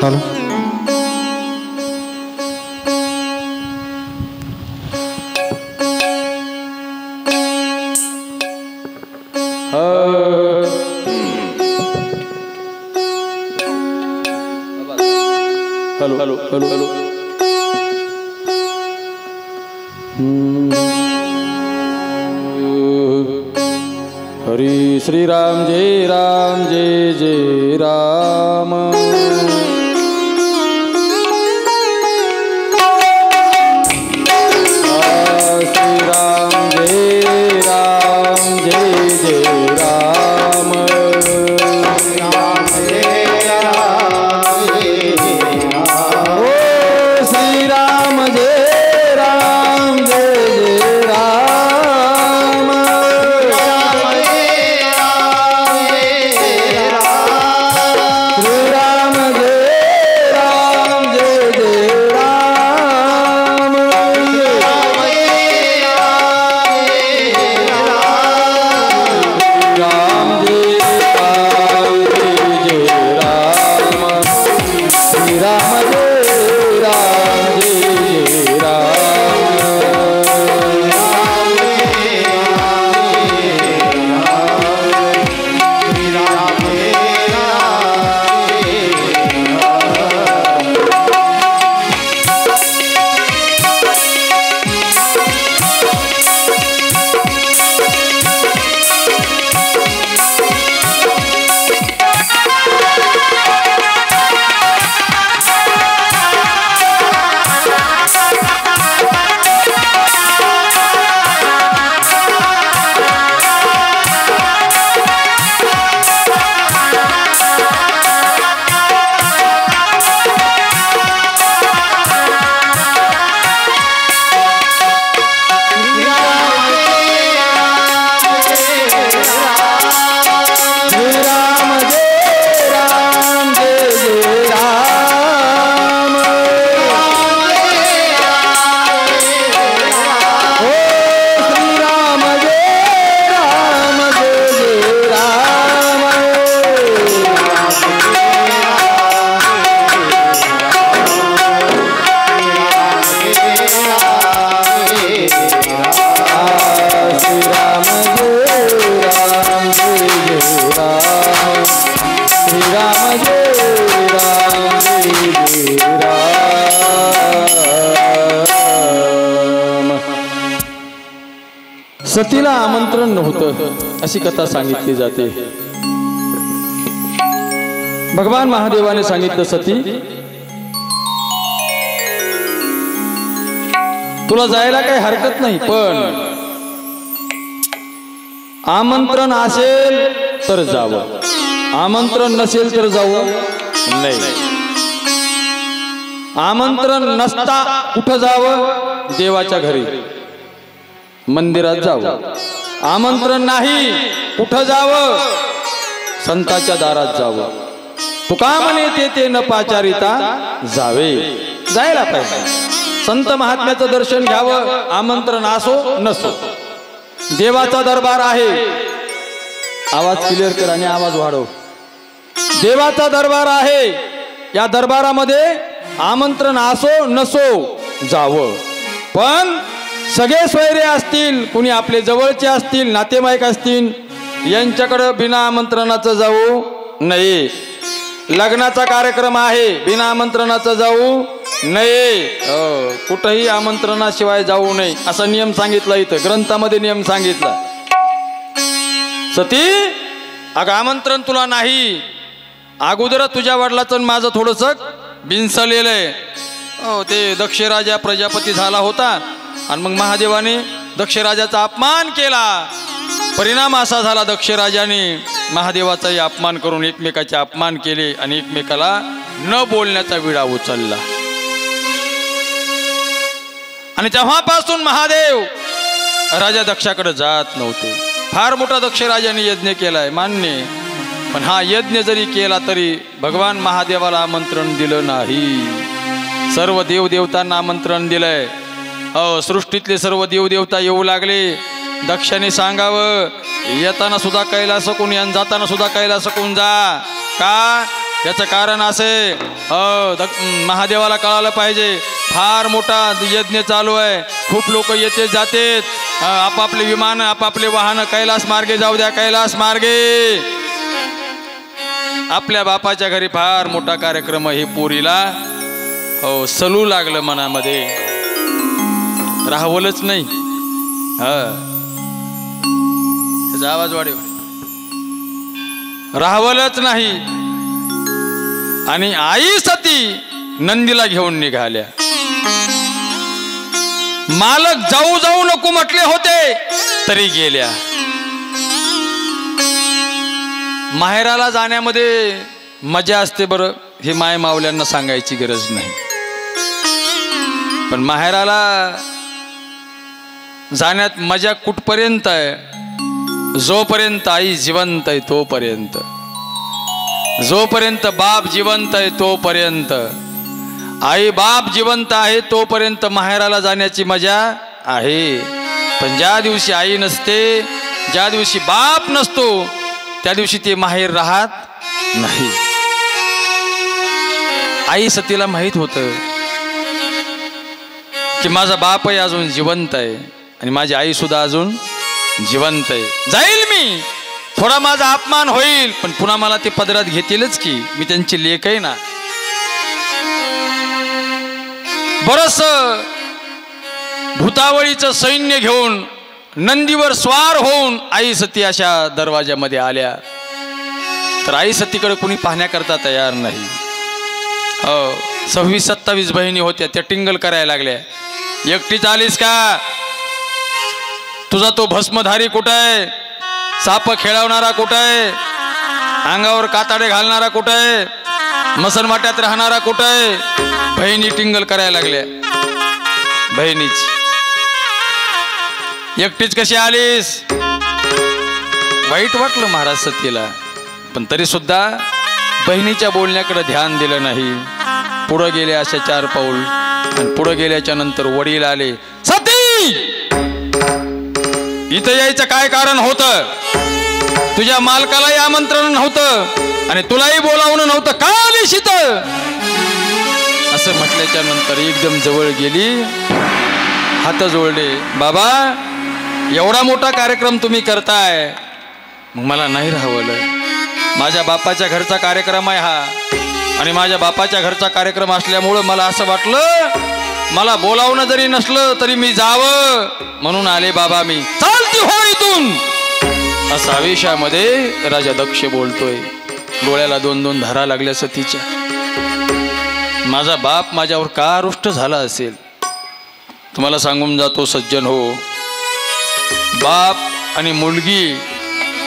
Hello, hello hello hello hello. Hari Shriram जय राम जय जय राम. राम जय सतीला आमंत्रण नव्हतं अशी कथा सांगितली जाते. भगवान महादेवाने सांगितलं, सती तुला जायला काही हरकत नाही, पण आमंत्रण असेल तर जावं, आमंत्रण नसेल तर जाऊ नाही. आमंत्रण नसता कुठं जावं? देवाच्या घरी, मंदिरात जावं. आमंत्रण नाही कुठं जावं? संताच्या दारात जावं. तुका म्हणे ते न पाचारिता जावे. जायला पाहिजे, संत महात्म्याचं दर्शन घ्यावं, आमंत्रण असो नसो. देवाचा दरबार आहे. आवाज क्लिअर कर आणि आवाज वाढव. देवाचा दरबार आहे. या दरबारामध्ये आमंत्रण असो नसो जावं, पण सगळे सोयरे असतील, कुणी आपले जवळचे असतील, नातेवाईक असतील, यांच्याकडे बिना आमंत्रणाचं जाऊ नये. लग्नाचा कार्यक्रम आहे, बिना आमंत्रणाचं जाऊ नये. कुठंही आमंत्रणाशिवाय जाऊ नये असा नियम सांगितला. इथं ग्रंथामध्ये नियम सांगितला. सती अगं आमंत्रण तुला नाही. अगोदर तुझ्या वडिलाचं माझं थोडस बिनसलेलं आहे. ते दक्ष राजा प्रजापती झाला होता आणि मग महादेवाने दक्ष राजाचा अपमान केला. परिणाम असा झाला, दक्ष राजाने महादेवाचाही अपमान करून एकमेकाचे अपमान केले आणि एकमेकाला न बोलण्याचा विडा उचलला. आणि तेव्हापासून महादेव राजा दक्षाकडे जात नव्हते. फार मोठा दक्ष राजाने यज्ञ केलाय मान्य, पण हा यज्ञ जरी केला तरी भगवान महादेवाला आमंत्रण दिलं नाही. सर्व देवदेवतांना आमंत्रण दिलंय. सृष्टीतले सर्व देवदेवता येऊ लागले. दक्षाने सांगावं, येताना सुद्धा कैलासकून आणि जाताना सुद्धा कैलासकून जा. का? याचं कारण असे, महादेवाला कळालं पाहिजे फार मोठा यज्ञ चालू आहे. खूप लोक येते जातेत. आपापले विमान आपापले वाहन कैलास मार्गे जाऊ द्या, कैलास मार्गे. आपल्या बापाच्या घरी फार मोठा कार्यक्रम. हे पोरीला सलू लागलं मनामध्ये, राहवलंच नाही. त्याचा आवाज वाढव. राहवलंच नाही. आणि आई सती नंदीला घेऊन निघाल्या. मालक जाऊ जाऊ नको म्हटले होते तरी गेल्या. माहेराला जाण्यामध्ये मजा असते बरं, हे माय मावल्यांना सांगायची गरज नाही. पण माहेराला जाण्यात मजा कुठपर्यंत आहे? जोपर्यंत आई जिवंत आहे तोपर्यंत, जोपर्यंत बाप जिवंत आहे तोपर्यंत, आई बाप जिवंत आहे तोपर्यंत माहेराला जाण्याची मजा आहे. पण ज्या दिवशी आई नसते, ज्या दिवशी बाप नसतो, त्या दिवशी ते माहेर राहत नाही. आई सतीला माहित होतं की माझा बापही अजून जिवंत आहे आणि माझी आई सुद्धा अजून जिवंत आहे. जाईल मी, थोडा माझा अपमान होईल, पण पुन्हा मला ते पदरात घेतीलच की, मी त्यांची लेक आहे ना. बरस भूतावळीचं सैन्य घेऊन नंदीवर स्वार होऊन आई सती अशा दरवाजामध्ये आल्या. तर आई सतीकडे कुणी पाहण्याकरता तयार नाही. 26-27 बहिणी होत्या, त्या टिंगल करायला लागल्या. एकटीच आलीस का? तुझा तो भस्मधारी कुठं आहे? साप खेळवणारा कुठं आहे? अंगावर काताडे घालणारा कुठं आहे? मसनवाट्यात राहणारा कुठं आहे? बहिणी टिंगल करायला लागल्या. बहिणीच एकटीच कशी आलीस? वाईट वाटलं महाराज सतीला, पण तरी सुद्धा बहिणीच्या बोलण्याकडे ध्यान दिलं नाही. पुढं गेले अशा 4 पाऊल, आणि पुढं गेल्याच्या नंतर वडील आले. सती, इथं यायचं काय कारण होतं? तुझ्या मालकालाही आमंत्रण नव्हतं आणि तुलाही बोलावणं नव्हतं, का आलीस इथं? असं म्हटल्याच्या नंतर एकदम जवळ गेली, हात जोडले. बाबा, एवढा मोठा कार्यक्रम तुम्ही करताय, मग मला नाही राहवलं. माझ्या बापाच्या घरचा कार्यक्रम आहे हा, आणि माझ्या बापाच्या घरचा कार्यक्रम असल्यामुळं मला असं वाटलं, मला बोलावणं जरी नसलं तरी मी जावं म्हणून आले बाबा. मी चाल शांती हो इथून, असा आवेशामध्ये राजा दक्ष बोलतोय. डोळ्याला 2-2 धारा लागल्या सतीच्या. माझा बाप माझ्यावर का रुष्ट झाला असेल. तुम्हाला सांगून जातो सज्जन हो, बाप आणि मुलगी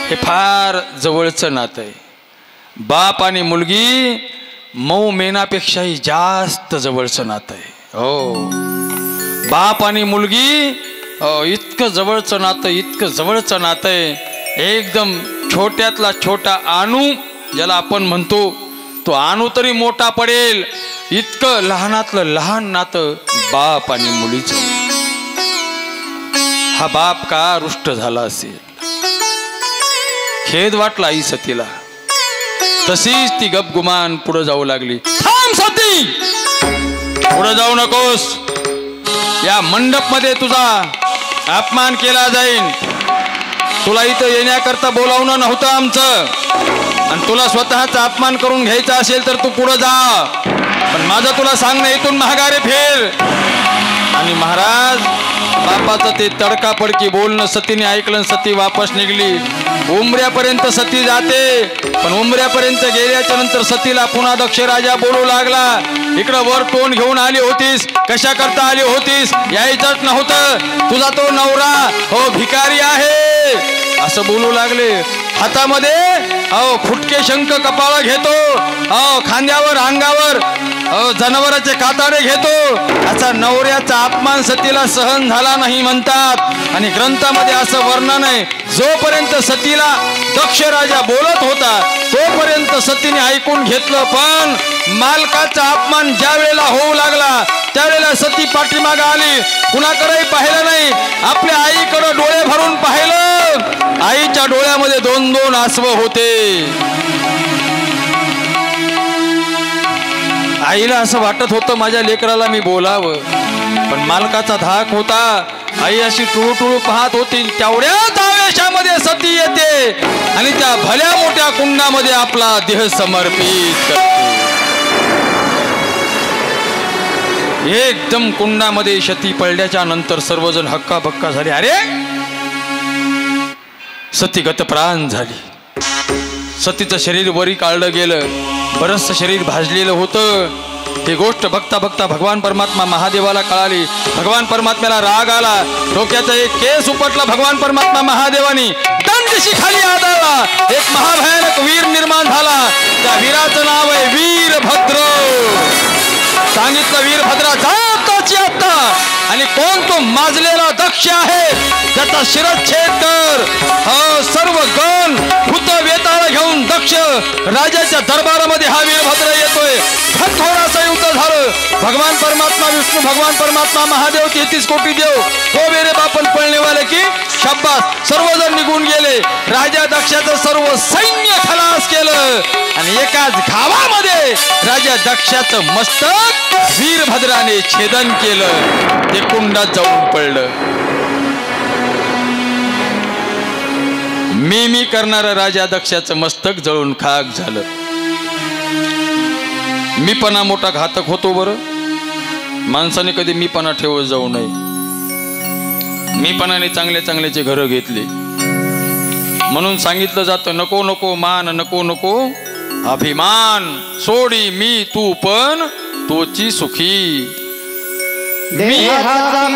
हे फार जवळचं नातं आहे. बाप आणि मुलगी मऊ मेनापेक्षाही जास्त जवळचं नातं आहे. हो, बाप आणि मुलगी इतकं जवळचं नातं, इतकं जवळचं नातं आहे. एकदम छोट्यातला छोटा आणू ज्याला आपण म्हणतो, तो आणू तरी मोठा पडेल इतकं लहानातलं लहान नातं बाप आणि मुलीचं. हा बाप का रुष्ट झाला असेल. खेद वाटला आई सतीला. तशीच ती गपगुमान पुढे जाऊ लागली. थांब सती, पुढे जाऊ नकोस. या मंडप मध्ये तुझा अपमान केला जाईल. तुला इथं येण्याकरता बोलावणं नव्हतं आमचं, आणि तुला स्वतःचा अपमान करून घ्यायचा असेल तर तू पुढे जा. पण माझं तुला सांगणं, इथून महागारे फेर. आणि महाराज बापाचं ते तडकापडकी बोलणं सतीने ऐकलं. सती वापस निघली. उमऱ्यापर्यंत सती जाते, पण उमऱ्यापर्यंत गेल्याच्या नंतर सतीला पुन्हा दक्ष राजा बोलू लागला. इकडं वर तोंड घेऊन आली होतीस, कशा करता आली होतीस, यायचंच नव्हतं. तुझा तो नवरा हो भिकारी आहे असं बोलू लागले. हातामध्ये फुटके शंख कपाळ घेतो, खांद्यावर अंगावर जनावराचे काताडे घेतो. असा नवऱ्याचा अपमान सतीला सहन झाला नाही म्हणतात. आणि ग्रंथामध्ये असं वर्णन आहे, जोपर्यंत सतीला दक्ष राजा बोलत होता तोपर्यंत सतीने ऐकून घेतलं. पण मालकाचा अपमान ज्या वेळेला होऊ लागला त्यावेळेला सती पाठीमागे आली. कुणाकडेही पाहिलं नाही, आपल्या आईकडे डोळे भरून पाहिलं. आईच्या डोळ्यामध्ये 2-2 आसव होते. आईला असं वाटत होतं माझ्या लेकराला मी बोलावं, पण मालकाचा धाक होता. आई अशी टुळू पाहत होती. तेवढ्याच आवेशामध्ये सती येते आणि त्या भल्या मोठ्या कुंडामध्ये आपला देह समर्पित करते. एकदम कुंडामध्ये सती पडल्याच्या नंतर सर्वजण हक्काबक्का झाले. अरे सती गतप्राण झाली. सतीचं शरीर वरी काढलं गेलं. बरंचसं शरीर भाजलेलं होतं. ही गोष्ट बघता बघता भगवान परमात्मा महादेवाला कळाली. भगवान परमात्म्याला राग आला. डोक्याचा एक केस उपटला. भगवान परमात्मा महादेवानी दंडशी खाली आदळला. एक महाभयानक वीर निर्माण झाला. त्या वीराचं नाव आहे वीरभद्र. सांगितलं वीरभद्रा जाताची आत्ता. आणि कोण तो माजलेला दक्ष आहे त्याचा शिरच्छेद कर. सर्व गण भूत वेताळ घेऊन दक्ष राजाच्या दरबारामध्ये हा वीरभद्र येतोय. थोडासा युद्ध झालं. भगवान परमात्मा विष्णू, भगवान परमात्मा महादेव, 33 कोटी देव हो मेरे बापन पळणे वाले की शाबास. सर्वजण निघून गेले. राजा दक्षाचं सर्व सैन्य खलास केलं आणि एकाच घावामध्ये राजा दक्षाचं मस्तक वीरभद्राने छेदन केलं. ते कुंडात जाऊन पडलं. मी करणारा राजा दक्षाचं मस्तक जळून खाक झालं. मीपणा मोठा घातक होतो. बरं, माणसाने कधी मीपणा ठेवत जाऊ नये. मीपणाने चांगल्या चांगल्याची घरं घेतली. म्हणून सांगितलं जातं, नको नको मान, नको नको अभिमान. सोडी मी तू पण तोची सुखी. देहाचा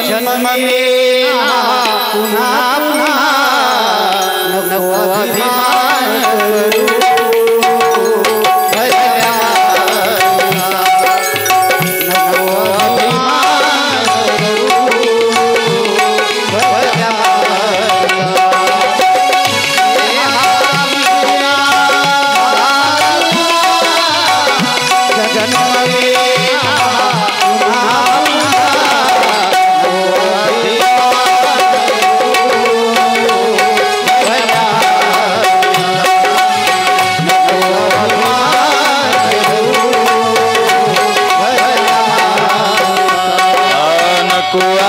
जन्म पुन्हा नको अभिमान.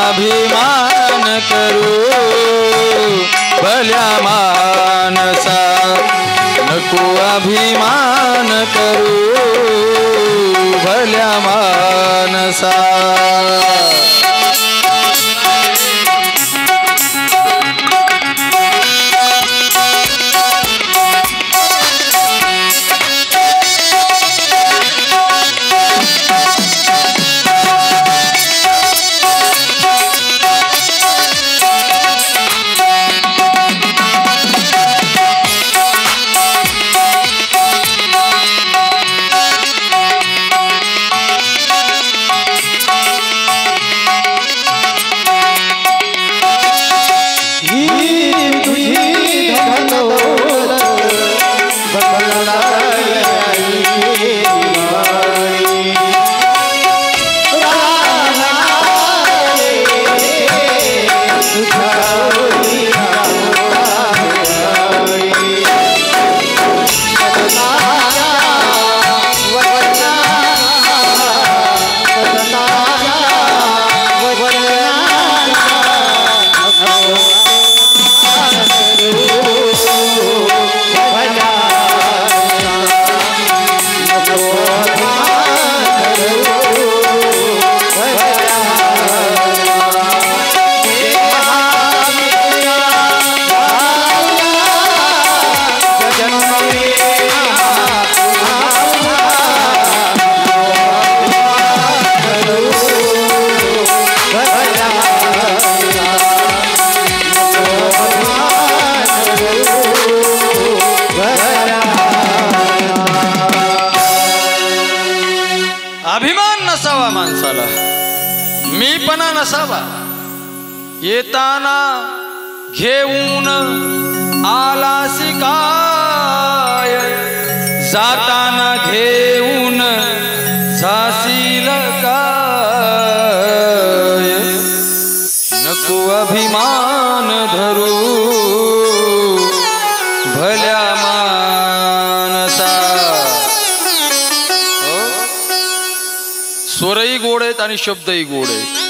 अभिमान करू भल्या मानसा. नको अभिमान करू भल्या मानसा. नसावा, येताना घेऊन आलासी काय, जाताना घेऊन जाशील काय. नको अभिमान धरू भल्या मानसा. स्वरही गोड आहेत आणि शब्दही गोड आहेत.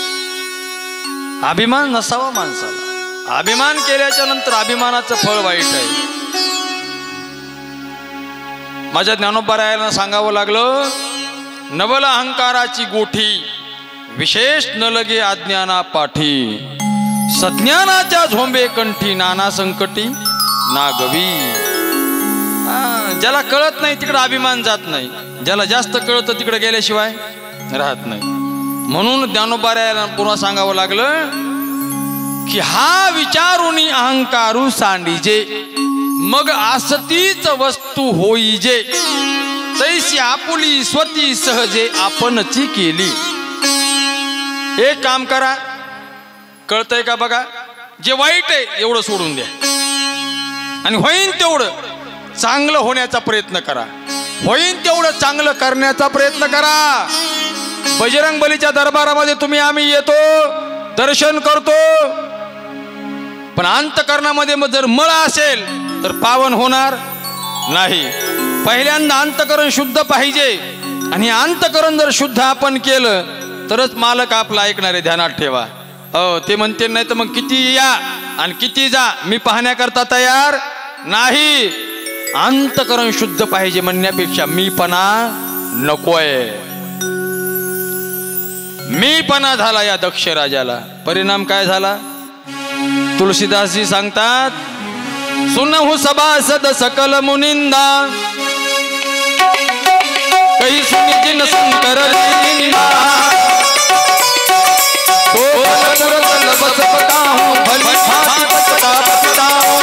अभिमान नसावा माणसाला. अभिमान केल्याच्या नंतर अभिमानाचं फळ वाईट आहे. माझ्या ज्ञानोबारायांना सांगावं लागलं, नवल अहंकाराची गोठी विशेष न लगे अज्ञाना पाठी, सज्ञानाच्या झोंबे कंठी नाना संकटी ना गवी. ज्याला कळत नाही तिकडे अभिमान जात नाही, ज्याला जास्त कळतं तिकडे गेल्याशिवाय राहत नाही. म्हणून ज्ञानोबारायांना पुन्हा सांगावं लागलं की हा विचारुनी अहंकारू सांडीजे, मग आसतीच वस्तू होईजे, तैसी आपुली स्वती सहजे आपणची केली. एक काम करा, कळतंय का बघा, जे वाईट आहे एवढं सोडून द्या आणि होईन तेवढं चांगलं होण्याचा प्रयत्न करा. होईन तेवढं चांगलं करण्याचा प्रयत्न करा. बजरंग बलीच्या दरबारामध्ये तुम्ही आम्ही येतो, दर्शन करतो, पण अंतकरणामध्ये मग जर मळ असेल तर पावन होणार नाही. पहिल्यांदा अंतकरण शुद्ध पाहिजे आणि अंतकरण जर शुद्ध आपण केलं तरच मालक आपला ऐकणारे. ध्यानात ठेवा. ते म्हणते नाही तर मग किती या आणि किती जा, मी पाहण्याकरता तयार नाही. अंतकरण शुद्ध पाहिजे म्हणण्यापेक्षा मीपणा नकोय. मीपणा झाला या दक्ष राजाला. परिणाम काय झाला? तुलसीदासजी सांगतात, सुनहु सभासद सकल मुनिंदा, कही सुनि जिन शंकर निंदा, तो बस बताऊं भली भांति बचता बताऊं,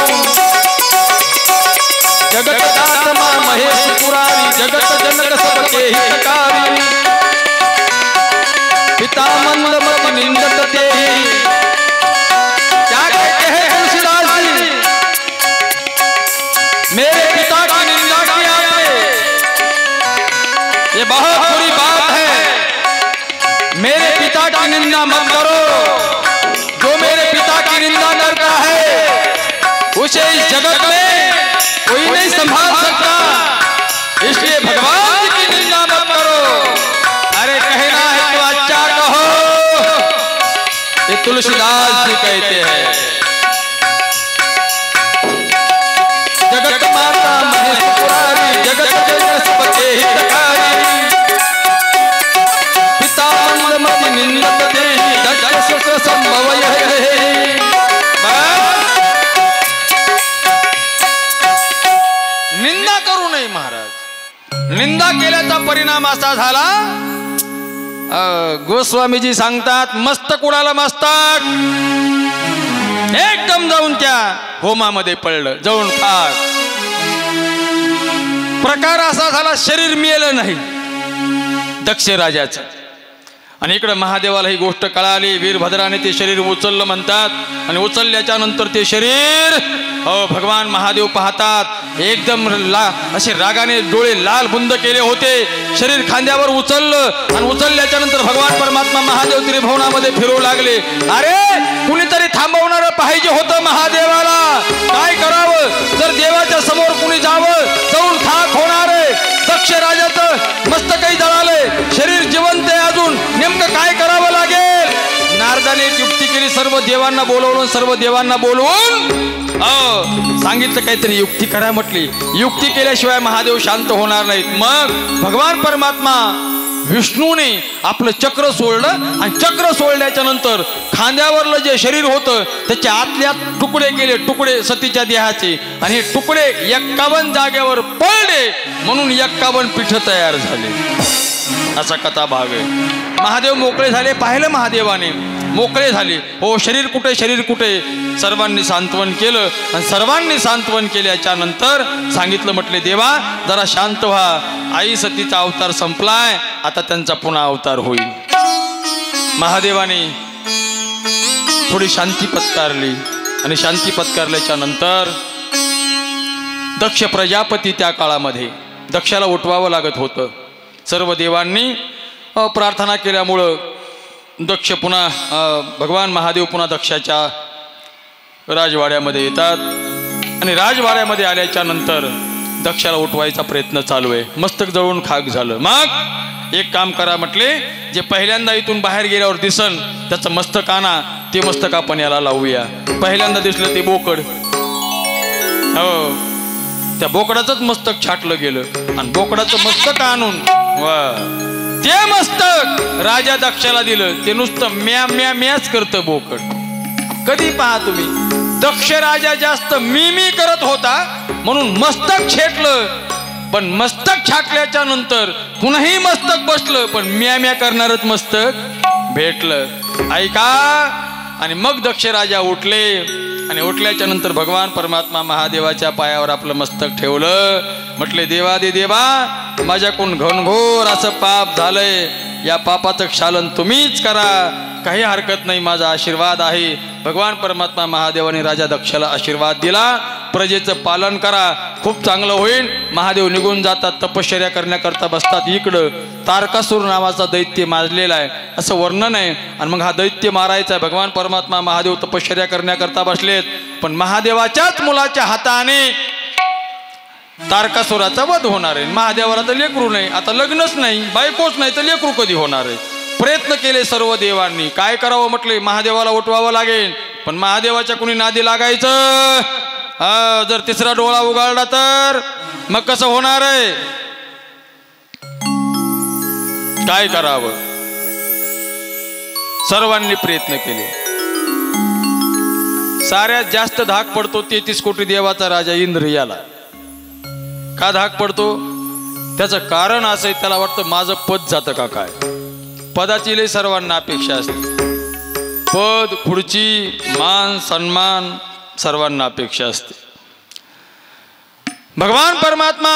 जगत दाता महेश पुरारी, जगत जनक सबके हितकारी, पिता मंद मत निंदत ते. क्या कहते हैं तुलसीदास जी? मेरे पिता की निंदा की आपने, ये बहुत बुरी बात है. मेरे पिता की निंदा मत करो. जो मेरे पिता की निंदा करता है उसे इस जगत में कोई नहीं संभाल सकता. इसलिए भगवान की निंदा मत करो. अरे कहना है तो अच्छा कहो. ये तुलसीदास जी कहते हैं. जगत माता महेश पुरारी, जगत जनक सबके हितकारी, पिता मंद मति निंदत देहि, दक्ष सुख संभव यह रहे. निंदा करू नये महाराज. निंदा केल्याचा परिणाम असा झाला, गोस्वामीजी सांगतात, मस्तक उडाला. मस्तक एकदम जाऊन त्या होमामध्ये पडलं, जळून खाक. प्रकार असा झाला, शरीर मिळालं नाही दक्ष राजाचं. आणि इकडे महादेवाला ही गोष्ट कळाली. वीरभद्राने ते शरीर उचललं म्हणतात. आणि उचलल्याच्या नंतर ते शरीर भगवान महादेव पाहतात. एकदम असे रागाने डोळे लाल बुंद केले होते. शरीर खांद्यावर उचललं आणि उचलल्याच्या नंतर भगवान परमात्मा महादेव त्रिभुवनामध्ये फिरू लागले. अरे कुणीतरी थांबवणारं पाहिजे होतं महादेवाला. काय करावं? जर देवाच्या समोर कुणी जावं, जाऊन खाक होणार आहे. दक्ष राजाचं मस्तकही जळालंय, शरीर जिवंत आहे अजून. नेमकं काय करावं लागेल? नारदाने एक युक्ती केली. सर्व देवांना बोलवून सांगितलं काहीतरी युक्ती करा म्हटली. युक्ती केल्याशिवाय महादेव शांत होणार नाहीत. मग भगवान परमात्मा विष्णूने आपलं चक्र सोडलं आणि चक्र सोडल्याच्या नंतर खांद्यावरलं जे शरीर होतं त्याचे आतल्या तुकडे केले, तुकडे सतीच्या देहाचे. आणि हे तुकडे 51 जागेवर पडले म्हणून 51 पीठ तयार झाले. असा कथा भाग आहे. महादेव मोकळे झाले. पाहिलं महादेवाने, मोकळे झाले. हो, शरीर कुठे, शरीर कुठे? सर्वांनी सांत्वन केलं. आणि सर्वांनी सांत्वन केल्याच्या नंतर सांगितलं, म्हटले देवा जरा शांत व्हा. आई सतीचा अवतार संपलाय, आता त्यांचा पुन्हा अवतार होईल. महादेवाने थोडी शांती पत्कारली आणि शांती पत्कारल्याच्या नंतर दक्ष प्रजापती त्या काळामध्ये दक्षाला उठवावं लागत होतं. सर्व देवांनी प्रार्थना केल्यामुळं दक्ष पुन्हा भगवान महादेव पुन्हा दक्षाच्या राजवाड्यामध्ये येतात आणि राजवाड्यामध्ये आल्याच्या नंतर दक्षाला उठवायचा प्रयत्न चालू आहे. मस्तक जळून खाक झालं. मग एक काम करा म्हटले, जे पहिल्यांदा इथून बाहेर गेल्यावर दिसन त्याचं मस्तक आणा, ते मस्तक आपण याला लावूया. पहिल्यांदा दिसलं ते बोकड, हो त्या बोकडाचंच मस्तक छाटलं गेलं आणि बोकडाचं मस्तक आणून ते मस्तक राजा दक्षाला दिलं. ते नुसतं म्या म्या म्याच करतं बोकड. कधी पहा तुम्ही, दक्ष राजा जास्त मी करत होता म्हणून मस्तक छेटलं, पण मस्तक छाटल्याच्या नंतर पुन्हाही मस्तक बसलं, पण म्या म्या करणारच मस्तक भेटलं. ऐका. आणि मग दक्ष राजा उठले आणि उठल्याच्या नंतर भगवान परमात्मा महादेवाच्या पायावर आपलं मस्तक ठेवलं. म्हटले, देवा दे देवा, माझ्याकडून घनघोर असं पाप झालंय, या पापाचं क्षालन तुम्हीच करा. काही हरकत नाही, माझा आशीर्वाद आहे. भगवान परमात्मा महादेवाने राजा दक्षाला आशीर्वाद दिला, प्रजेचं पालन करा, खूप चांगलं होईल. महादेव निघून जातात, तपश्चर्या करण्याकरता बसतात. इकडं तारकासूर नावाचा दैत्य माजलेला आहे असं वर्णन आहे. आणि मग हा दैत्य मारायचा आहे. भगवान परमात्मा महादेव तपश्चर्या करण्याकरता बसलेत, पण महादेवाच्याच मुलाच्या हाताने तारकासुराचा वध होणार आहे. महादेवाला तर लेकरू नाही, आता लग्नच नाही, बायकोच नाही, तर लेकरू कधी होणार आहे. प्रयत्न केले सर्व देवांनी. काय करावं म्हटले, महादेवाला उठवावं लागेल, पण महादेवाच्या कुणी नादी लागायचं. जर तिसरा डोळा उघडला तर मग कसं होणार आहे, काय करावं. सर्वांनी प्रयत्न केले. साऱ्यात जास्त धाक पडतो 33 कोटी देवाचा राजा इंद्र याला. का धाक पडतो, त्याचं कारण असं आहे, त्याला वाटतं माझं पद जातं का काय. पदाची लई सर्वांना अपेक्षा असते. पद, खुर्ची, मान, सन्मान सर्वांना अपेक्षा असते. भगवान परमात्मा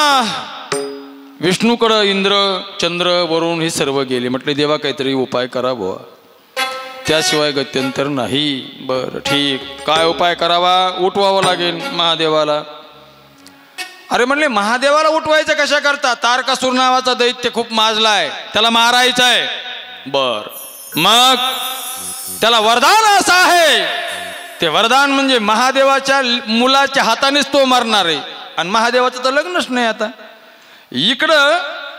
विष्णूकडं इंद्र, चंद्र, वरुण हे सर्व गेले. म्हटले, देवा काहीतरी उपाय करा बुवा, त्याशिवाय गत्यंतर नाही. बरं ठीक, काय उपाय करावा. उठवावं लागेल महादेवाला. अरे म्हणले, महादेवाला उठवायचं कशा करता, तारकासूर नावाचा दैत्य खूप माजलाय, त्याला मारायचं आहे. बर, मग त्याला वरदान असं आहे, ते वरदान म्हणजे महादेवाच्या मुलाच्या हातानेच तो मारणार आहे. आणि महादेवाचं तर लग्नच नाही. आता इकडं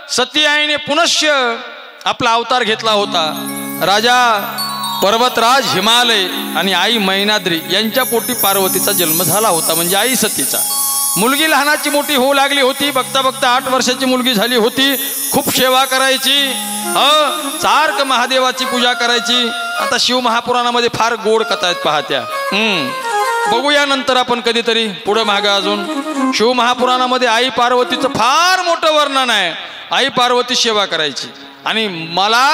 सती आईने पुनश्य आपला अवतार घेतला होता. राजा पर्वतराज हिमालय आणि आई मैनाद्री यांच्या पोटी पार्वतीचा जन्म झाला होता, म्हणजे आई सतीचा. मुलगी लहानाची मोठी होऊ लागली होती. बघता बघता 8 वर्षाची मुलगी झाली होती. खूप सेवा करायची, सारखं महादेवाची पूजा करायची. आता शिव महापुराणामध्ये फार गोड कथा आहेत पाहत्या. बघूया नंतर आपण कधीतरी पुढं मागं अजून. शिव महापुराणामध्ये आई पार्वतीचं फार मोठं वर्णन आहे. आई पार्वती सेवा करायची आणि मला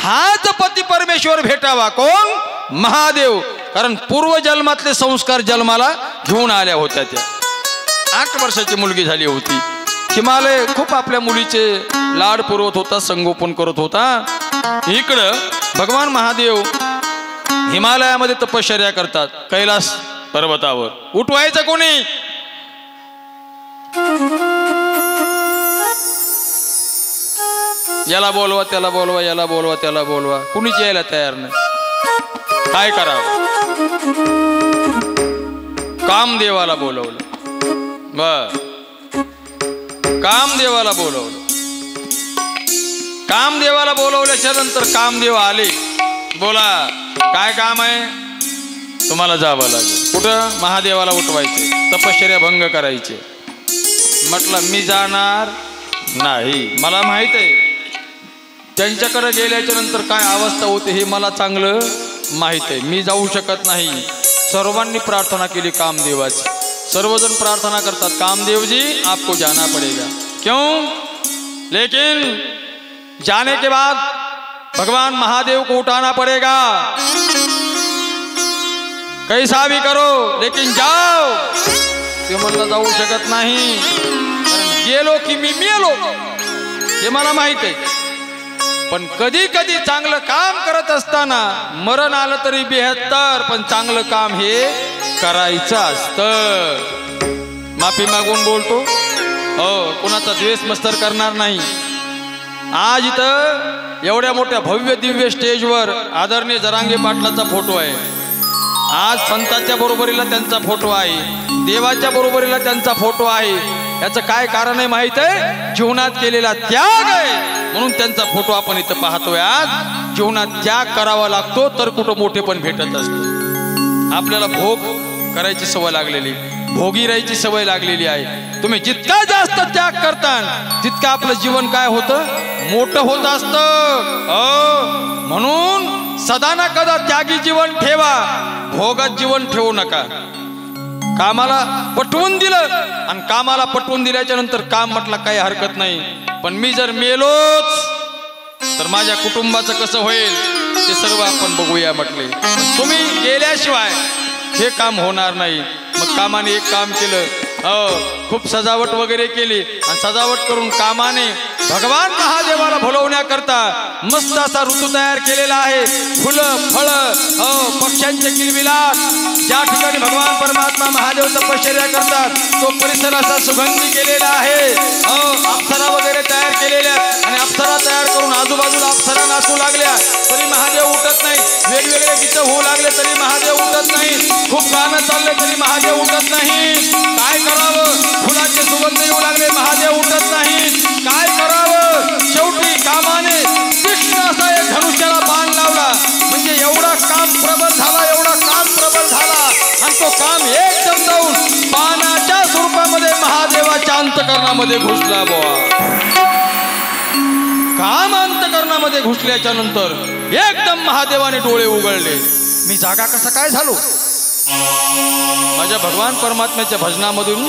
हाच पती परमेश्वर भेटावा. कोण? महादेव. कारण पूर्वजन्मातले संस्कार जन्माला घेऊन आल्या होत्या. त्या 8 वर्षाची मुलगी झाली होती. हिमालय खूप आपल्या मुलीचे लाड पुरवत होता, संगोपन करत होता. इकडं भगवान महादेव हिमालयामध्ये तपश्चर्या करतात, कैलास पर्वतावर. उठवायचं कोणी? याला बोलवा, त्याला बोलवा, याला बोलवा, त्याला बोलवा, कुणीच यायला तयार नाही. काय करावं? कामदेवाला बोलवलं. बर, कामदेवाला बोलवलं. कामदेवाला बोलवल्याच्या नंतर कामदेव आले. बोला, काय काम आहे? तुम्हाला जावं लागेल. कुठं? महादेवाला उठवायचे, तपश्चर्या भंग करायचे. म्हटलं, मी जाणार नाही. मला माहित आहे त्यांच्याकडे गेल्याच्या नंतर काय अवस्था होते हे मला चांगलं माहित आहे. मी जाऊ शकत नाही. सर्वांनी प्रार्थना केली कामदेवाची. सर्वजण प्रार्थना करतात, कामदेव जी आपको जाना पड़ेगा. क्यों? लेकिन जाने के बाद भगवान महादेव को उठाना पड़ेगा. कैसा भी करो लेकिन जाओ. ते म्हणलं, जाऊ शकत नाही, कारण गेलो की मी मेलो हे मला माहित आहे. पण कधी कधी चांगलं काम करत असताना मरण आलं तरी 72, पण चांगलं काम हे करायचं असतं. माफी मागून बोलतो, हो, कोणाचा द्वेष मस्तर करणार नाही. आज इथं एवढ्या मोठ्या भव्य दिव्य स्टेजवर आदरणीय जरांगे पाटलाचा फोटो आहे. आज संतांच्या बरोबरीला त्यांचा फोटो आहे, देवाच्या बरोबरीला त्यांचा फोटो आहे. याचं काय कारण आहे माहित आहे? जीवनात केलेला त्याग आहे, म्हणून त्यांचा फोटो आपण इथं पाहतोय. आज जीवनात त्याग करावा लागतो तर कुठं मोठे पण भेटत असतं. आपल्याला भोग करायची सवय लागलेली, भोगी राहायची सवय लागलेली आहे. तुम्ही जितका जास्त त्याग करता तितकं आपलं जीवन काय होतं? मोठं होत असतं. म्हणून सदा ना कदा त्यागी जीवन ठेवा, भोगात जीवन ठेवू नका. कामाला पटवून दिलं आणि कामाला पटवून दिल्याच्या नंतर काम म्हटलं काही हरकत नाही, पण मी जर मेलोच तर माझ्या कुटुंबाचं कसं होईल ते सर्व आपण बघूया म्हटले. तुम्ही गेल्याशिवाय हे काम होणार नाही. मग कामाने एक काम केलं, खूप सजावट वगैरे केली आणि सजावट करून कामाने भगवान महादेवाला भुलवण्याकरता मस्त असा ऋतू तयार केलेला आहे. फुलं फळं पक्ष्यांचे किलबिलाट, ज्या ठिकाणी भगवान परमात्मा महादेव तपश्चर्या करतात तो परिसर असा सुगंधी केलेला आहे. अप्सरा वगैरे तयार केलेल्या आणि अप्सरा तयार करून आजूबाजूला अप्सरा नाचू लागल्या तरी महादेव उठत नाही. वेगवेगळे गीतं होऊ लागले तरी महादेव उठत नाही. खूप गाणं चालले तरी महादेव उठत नाही. काय करावं? फुलाचे सुगंध येऊ लागले, महादेव उठत नाही. काय करावं? शेवटी कामाने तीक्ष्ण असा एक धनुष्याला बाण लावला, म्हणजे एवढा काम प्रबल झाला, एवढा काम प्रबल झाला आणि तो काम एकदम जाऊन बाणाच्या स्वरूपामध्ये महादेवाच्या अंतकरणामध्ये घुसला. काम अंतकरणामध्ये घुसल्याच्या नंतर एकदम महादेवाने डोळे उघडले. मी जागा कसा काय झालो? माझ्या भगवान परमात्म्याच्या भजनामधून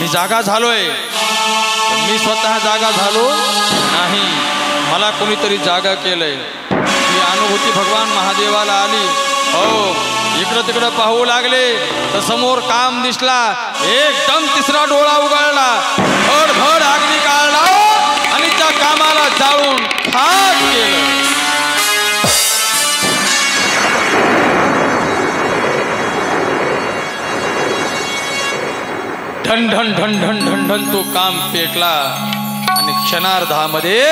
मी जागा झालोय, पण मी स्वतः जागा झालो नाही, मला कोणीतरी जागा केलंय. ही अनुभूती भगवान महादेवाला आली. इकडं तिकडं पाहू लागले तर समोर काम दिसला. एकदम तिसरा डोळा उघडला, भड अग्नी काढला आणि त्या कामाला जाळून खाक केलं. ढन ढन ढन ढन ढन ढन तो काम पेटला आणि क्षणार्धामध्ये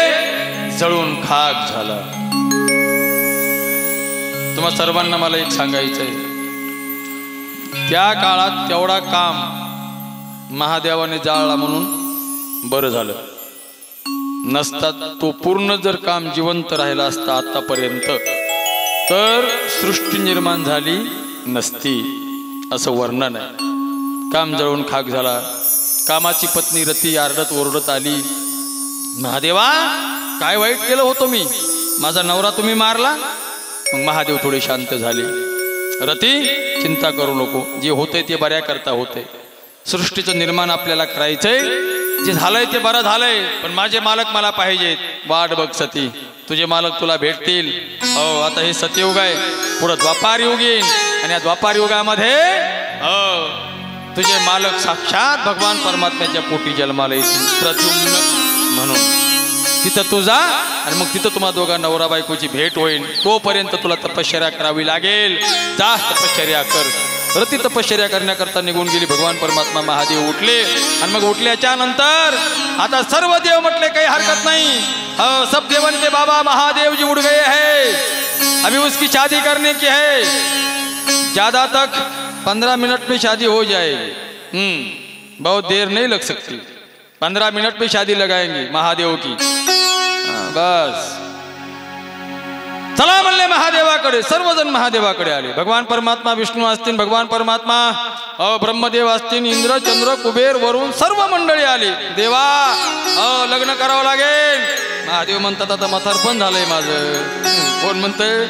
जळून खाक झाला. तुम्हा सर्वांना मला एक सांगायचंय, त्या काळात तेवढा काम महादेवाने जाळला म्हणून बरं झालं. नसता तो पूर्ण जर काम जिवंत राहिला असता आतापर्यंत तर सृष्टी निर्माण झाली नसती, असं वर्णन आहे. काम जळून खाक झाला. कामाची पत्नी रती आरडत ओरडत आली, महादेवा काय वाईट केलं होतं मी? माझा नवरा तुम्ही मारला. मग महादेव थोडे शांत झाले. रती चिंता करू नको, जे होते ते बऱ्या करता होते. सृष्टीचं निर्माण आपल्याला करायचंय, जे झालंय ते बरं झालंय, पण माझे मालक मला पाहिजेत. वाट बघ सती, तुझे मालक तुला भेटतील. आता हे सतयुग आहे, पुढं द्वापार युग येईल आणि या द्वापार युगामध्ये तुझे मालक साक्षात भगवान परमात्म्याच्या पोटी जन्माला येतील, प्रद्युम्न म्हणून. तिथं तू जा आणि मग तिथं तुम्हा दोघा नवरा बायकोची भेट होईल. तोपर्यंत तुला तपश्चर्या करावी लागेल. जा तपश्चर्या कर. रती तपश्चर्या करण्याकरता निघून गेली. भगवान परमात्मा महादेव उठले आणि मग उठल्याच्या नंतर आता सर्व देव म्हटले काही हरकत नहीं, सब देवन के बाबा महादेव जी उठ गए हैं, अभी उसकी शादी करने की है. ज्यादा तक 15 मिनट में शादी हो जाएगी. बहुत देर नहीं लग सकती. 15 मिनट में शादी लगाएंगे महादेव की. बस चला म्हणले महादेवाकडे. सर्वजण महादेवाकडे आले. भगवान परमात्मा विष्णू असतील, भगवान परमात्मा ब्रह्मदेव असतील, इंद्र चंद्र कुबेर वरुण सर्व मंडळी आली. देवा लग्न करावं लागेल. महादेव म्हणतात आता म्हातारपण झालंय माझं. कोण म्हणतंय?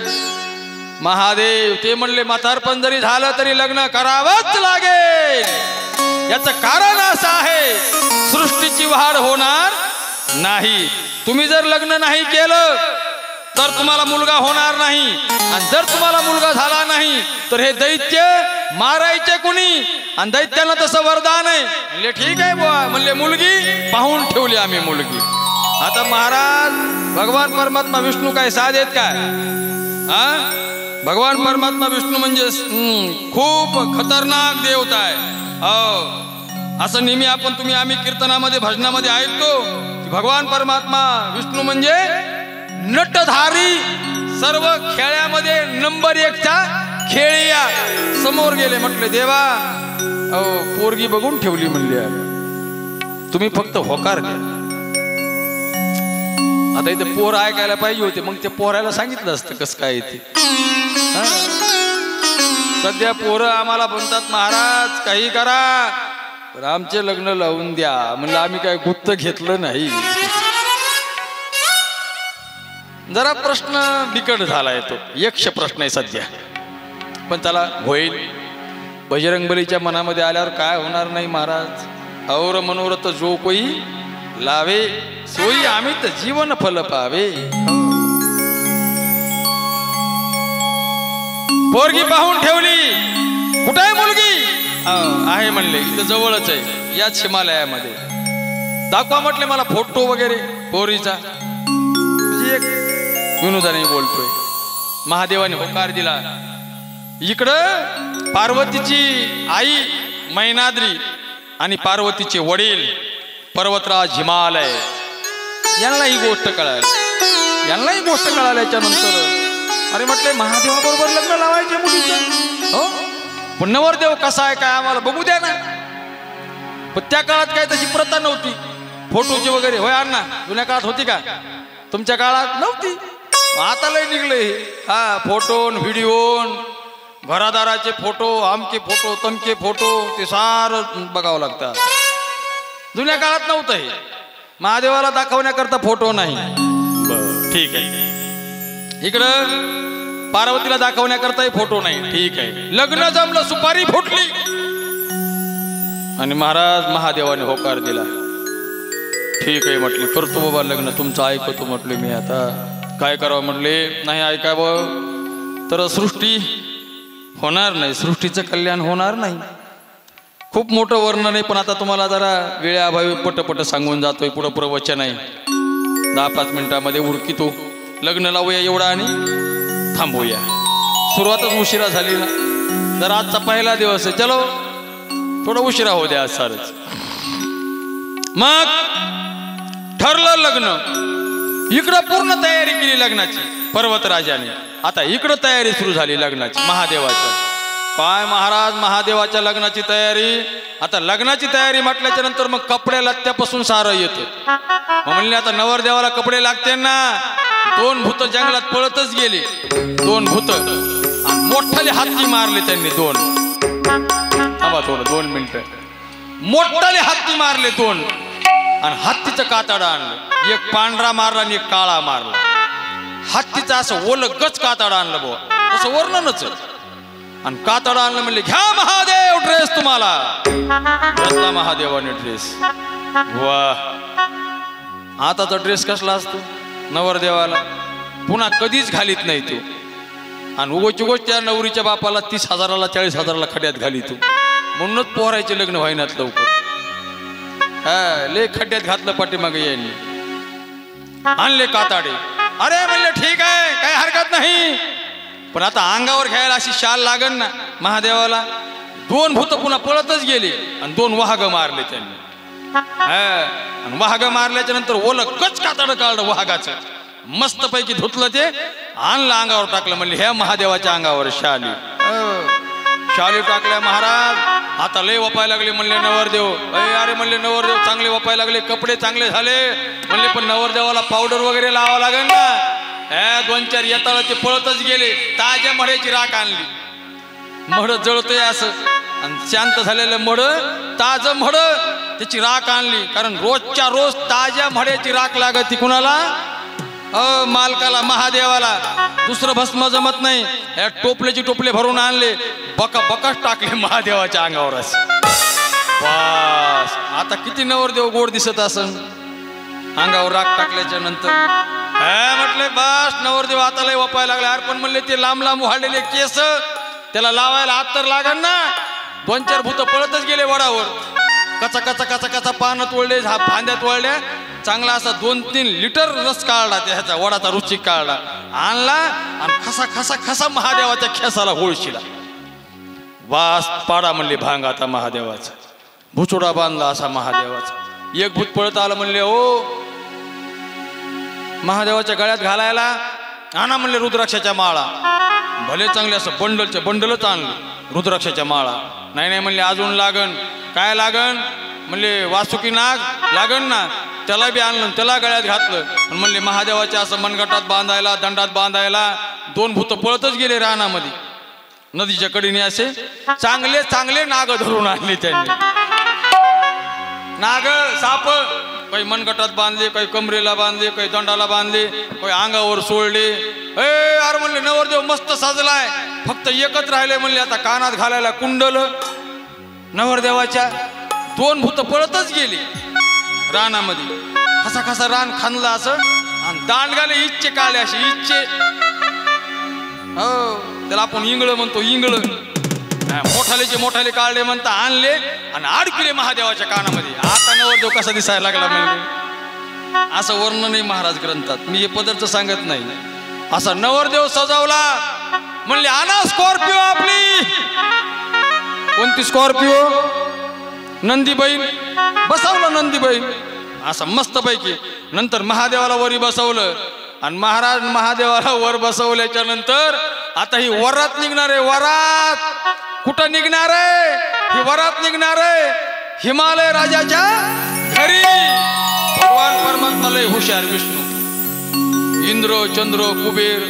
महादेव. ते म्हणले म्हातारपण जरी झालं तरी लग्न करावंच लागेल. याचं कारण असं आहे, सृष्टीची वाढ होणार नाही. तुम्ही जर लग्न नाही केलं तर तुम्हाला मुलगा होणार नाही, आणि जर तुम्हाला मुलगा झाला नाही तर हे दैत्य मारायचे कुणी, आणि दैत्यानं तसं वरदान आहे. म्हणले ठीक आहे बुवा. म्हणले मुलगी पाहून ठेवली आम्ही मुलगी. आता महाराज भगवान परमात्मा विष्णू काय साधे आहेत काय? भगवान परमात्मा विष्णू म्हणजे खूप खतरनाक देवता आहे. हो, असं नेहमी तुम्ही आम्ही कीर्तनामध्ये भजनामध्ये ऐकतो की भगवान परमात्मा विष्णू म्हणजे नटधारी, सर्व खेळ्यामध्ये नंबर 1चा खेळिया. समोर गेले, म्हटले देवा पोरगी बघून ठेवली म्हणली, तुम्ही फक्त होकार द्या. आता इथे पोर ऐकायला पाहिजे होते, मग ते पोरायला सांगितलं असतं कसं काय ते. सध्या पोरं आम्हाला म्हणतात महाराज काही करा पण आमचे लग्न लावून द्या. म्हणलं आम्ही काय गुप्त घेतलं नाही. जरा प्रश्न बिकट झाला आहे, तो यक्ष प्रश्न आहे सध्या, पण त्याला होईल. बजरंगबलीच्या मनामध्ये आल्यावर काय होणार नाही महाराज. और मनोरथ जो कोई लावे सोयी अमित जीवन फल पावे. पोरगी पाहून ठेवली. कुठे आहे मुलगी? आहे म्हणले इथं जवळच आहे, याच हिमालयामध्ये. दाखवा म्हटले मला फोटो वगैरे पोरीचा. एक विनोदाने बोलतोय. महादेवाने होकार दिला. इकडं पार्वतीची आई मैनाद्री आणि पार्वतीचे वडील पर्वतराज हिमालय, यांना ही गोष्ट कळाली. यांनाही गोष्ट कळाल्याच्या नंतर अरे म्हटले महादेवाबरोबर लग्न लावायचे मुलीचं. हो, पण नवरदेव कसा आहे काय आम्हाला बघू द्या ना. पण त्या काळात काय तशी प्रथा नव्हती फोटोची वगैरे. होय अण्णा, जुन्या काळात होती का? तुमच्या काळात नव्हती. आता लय निघले फोटो व्हिडिओ, घरादाराचे फोटो, आमके फोटो तमके फोटो, ते सारं बघावं लागतात. जुन्या काळात नव्हतं हे. महादेवाला दाखवण्याकरता फोटो नाही. ठीक आहे. इकडं पार्वतीला दाखवण्याकरताही फोटो नाही. ठीक आहे. लग्न जमलं, सुपारी फुटली आणि महाराज महादेवाने होकार दिला. ठीक आहे म्हटले, करतो बाबा लग्न, तुमचं ऐकतो म्हटले मी. आता काय करावं म्हटले, नाही ऐकावं तर सृष्टी होणार नाही, सृष्टीचं कल्याण होणार नाही. खूप मोठं वर्णन आहे, पण आता तुम्हाला जरा वेळेअभावी पटपट सांगून जातोय. पुढं प्रवचन आहे, 10-5 मिनिटामध्ये उरकितो. लग्न लावूया एवढा आणि थांबूया. सुरुवातच उशिरा झाली ना. जर आजचा पहिला दिवस आहे, चलो थोडा उशिरा होऊ द्या आज सारच. मग ठरलं लग्न. इकडं पूर्ण तयारी केली लग्नाची पर्वतराजाने. आता इकडं तयारी सुरू झाली लग्नाची महादेवाच्या. काय महाराज महादेवाच्या लग्नाची तयारी. आता लग्नाची तयारी म्हटल्याच्या नंतर मग कपडे लत्त्यापासून सारं येतं. मग म्हणले आता नवरदेवाला कपडे लागते ना. 2 भूत जंगलात पळतच गेले. 2 भूत मोठाले हत्ती मारले त्यांनी. 2 थांबा थोडं 2 मिनिटं. मोठाले हत्ती मारले 2 आणि हत्तीचं कातडं आणलं. एक पांढरा मारला आणि एक काळा मारला. हत्तीचं असं ओलं गच कातडं आणलं बुवा, असं वर्णनच. आणि कातडं आणलं, म्हणले घ्या महादेव ड्रेस तुम्हाला. घेतला महादेवाने ड्रेस. वा, आताचा ड्रेस कसला असतो नवरदेवाला, पुन्हा कधीच घालीत नाही तो. आणि उगोच उगोच त्या नवरीच्या बापाला 30,000ला 40,000ला खड्यात घालीतो. म्हणूनच पोरायचे लग्न व्हायनात लवकर. लय खड्ड्यात घातलं पाठीमागे यांनी. आणले काताडे. अरे म्हणले ठीक आहे, काही हरकत नाही, पण आता अंगावर घ्यायला अशी शाल लागन ना महादेवाला. 2 भूत पुन्हा पळतच गेले आणि 2 वाघ मारले त्यांनी. आणि वाघ मारल्याच्या नंतर ओलं कच कातडं काढलं वाघाचं. मस्त पैकी धुतलं ते, आणलं अंगावर टाकलं. म्हणले ह्या महादेवाच्या अंगावर शाली. शाली टाकल्या महाराज. आता लय वपायला लागले. म्हणले नवरदेव, अरे म्हणले नवरदेव चांगले वपायला लागले, कपडे चांगले झाले. म्हणले पण नवरदेवाला पावडर वगैरे लावावं लागेल ना. 2-4 येताळ ते पळतच गेले. ताज्या मढ्याची राख आणली. मढ जळतोय असं, आणि शांत झालेलं मढ, ताजं मढ, त्याची राख आणली. कारण रोजच्या रोज ताज्या मढ्याची राख लागत ती कुणाला? मालकाला, महादेवाला. दुसरं भस्म जमत नाही. या टोपल्याची टोपले भरून आणले, बकाच टाकले महादेवाच्या अंगावर. बस आता किती नवरदेव गोड दिसत असन अंगावर राख टाकल्याच्या नंतर. म्हटले बस नवरदेव आता लय वापायला लागले. अरे पण म्हणले ते लांब लांब वाढलेले केस, त्याला लावायला हात तर लागन ना. 2-4 भूत पळतच गेले वडावर. कचा कचा कचा कचा पानं तोडले, फांद्या तोडल्या. चांगला असा 2-3 लिटर रस काढला त्याचा वडाचा रुचिक काढला आणला आणि खसा खसा खसा महादेवाच्या खेसाला होळशीला वास पाडा म्हणले भांग आता महादेवाचा भुचोडा बांधला असा महादेवाचा एक भूत पळत आलं म्हणले ओ महादेवाच्या गळ्यात घालायला आणा म्हणले रुद्राक्षाच्या माळा भले चांगले असं बंडलच आणलं रुद्राक्षाच्या माळा नाही म्हणले अजून लागन काय लागन म्हणले वासुकी नाग लागन ना त्याला बी आणलं त्याला गळ्यात घातलं म्हणले महादेवाच्या असं मनगटात बांधायला दंडात बांधायला 2 भूत पळतच गेले रानामध्ये नदीच्या कडीने असे चांगले चांगले नाग धरून आणले त्यांनी नाग साप काही मनगटात बांधले काही कमरेला बांधले काही दंडाला बांधले काही अंगावर सोडले अरे म्हणले नवरदेव मस्त साजलाय फक्त एकच राहिले म्हणले आता कानात घालायला कुंडल नवरदेवाच्या 2 भूत पळतच गेली रानामध्ये खसा खसा रान खांदला असं आणि दांडगाले इच्छे काढले असे इच्छे हो त्याला आपण इंगळ म्हणतो इंगळ मोठाले काढले म्हणता आणले आणि अडकले महादेवाच्या कानामध्ये आता नवरदेव कसा दिसायला लागला म्हणजे असं वर्णन नाही महाराज ग्रंथात मी हे पदार्थ सांगत नाही असा नवरदेव सजावला म्हणले आणा स्कॉर्पिओ आपली कोणती स्कॉर्पिओ नंदीबाई बसवलं नंदीबाई असं मस्त पैकी नंतर महादेवाला वरी बसवलं आणि महाराज महादेवाला वर बसवल्याच्या नंतर आता ही वरात निघणार आहे वरात कुठं निघणार आहे ही वरात निघणार आहे हिमालय राजाच्या घरी भगवान परमात्मा लय हुशार विष्णू इंद्र चंद्र कुबेर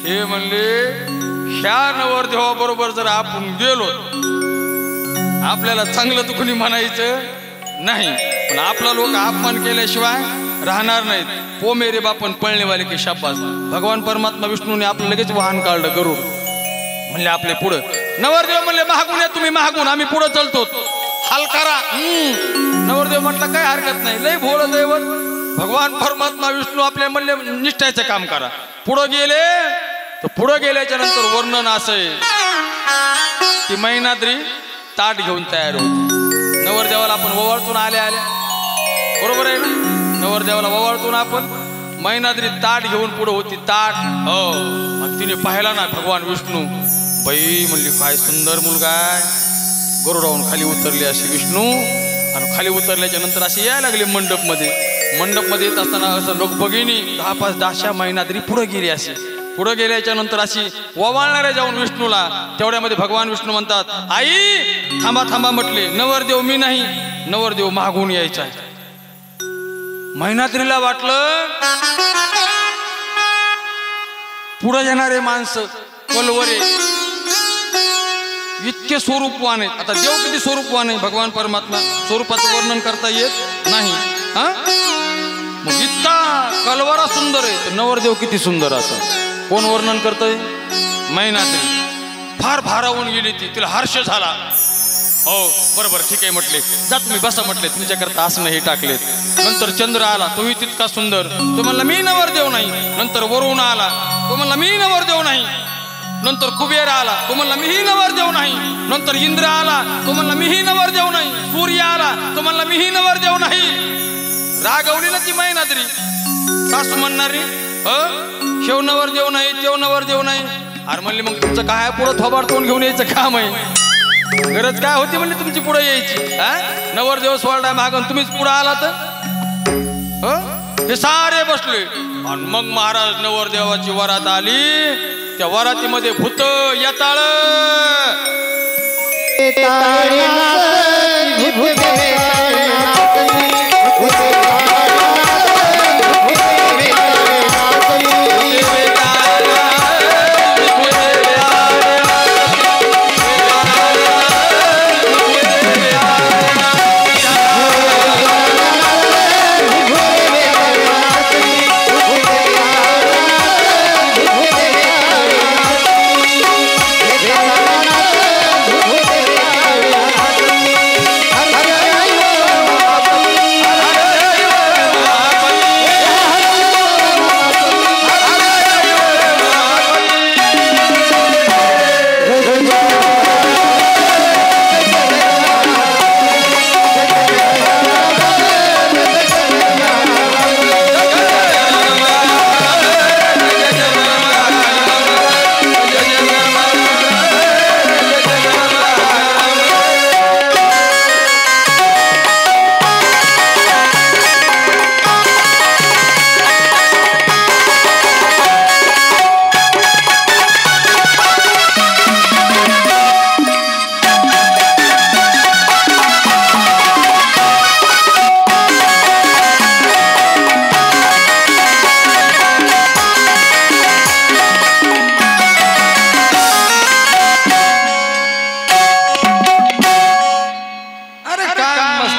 हे म्हणले ह्या नवरदेवाबरोबर जर आपण गेलो आपल्याला चांगलं दुखणी म्हणायचं नाही पण आपला लोक अपमान केल्याशिवाय राहणार नाहीत पो मेरे बापन पळणे वाले की शाबास भगवान परमात्मा विष्णूने आपलं लगेच वाहन काढलं गरुड म्हणले आपले पुढं नवरदेव म्हणले महागून या तुम्ही महागून आम्ही पुढं चलतो हलकारा नवरदेव म्हटलं काय हरकत नाही लय भोळ दैवत भगवान परमात्मा विष्णू आपले म्हणले निष्ठायचं काम करा पुढं गेले तर पुढं गेल्याच्या नंतर वर्णन असं की मैनाद्री ताट घेऊन तयार होती नवरदेवाला आपण ओवाळतून आल्या बरोबर आहे ना नवरदेवाला ओवाळतून आपण मैनाद्री ताट घेऊन पुढे होती ताट हो आणि तिने पाहिला ना भगवान विष्णू बाई म्हणली काय सुंदर मुलगा आहे गरुडावरून खाली उतरली अशी विष्णू आणि खाली उतरल्याच्या नंतर अशी यायला लागली मंडपमध्ये येत असताना असं लोक बघिनी 10-5 मैनाद्री पुढे गेली अशी पुढे गेल्याच्या नंतर अशी ओवाळणारे जाऊन विष्णूला तेवढ्यामध्ये भगवान विष्णू म्हणतात आई थांबा थांबा म्हटले नवरदेव मी नाही नवरदेव मागून यायचा आहे मैनाद्रीला वाटलं पुढे येणारे माणसं कलवरे इतके स्वरूपवान आहेत आता देव किती स्वरूपवान आहे भगवान परमात्मा स्वरूपाचं वर्णन करता येत नाही हा मग इतका कलवरा सुंदर आहे तर नवरदेव किती सुंदर असं कोण वर्णन करतय मैनाद्री फार भारावून गेली तिला हर्ष झाला हो बरोबर ठीक आहे म्हटले जा तुम्ही बसा म्हटले तुमच्याकरता आसनं हे टाकलेत नंतर चंद्र आला तोही तितका सुंदर तो म्हणला मी नवरदेव नाही नंतर वरुण आला तो म्हणला मी नवरदेव नाही नंतर कुबेर आला तो म्हणला मीही नवरदेव नाही नंतर इंद्र आला तो म्हणला मीही नवरदेव नाही सूर्य आला तो म्हणला मीही नवरदेव नाही रागवली ना ती मैनाद्री सासू म्हणणारी शेव नवरदेव नाही तेव नवरदेव नाही अरे म्हणले मग तुमचं काय पुढं थोबाड तोंड घेऊन यायचं काम आहे गरज काय होती म्हणली तुमची पुढे यायची हा नवरदेव सोडा मागून तुम्हीच पुढे आला तर हे सारे बसले आणि मग महाराज नवरदेवाची वरात आली त्या वरातीमध्ये भूत येताळ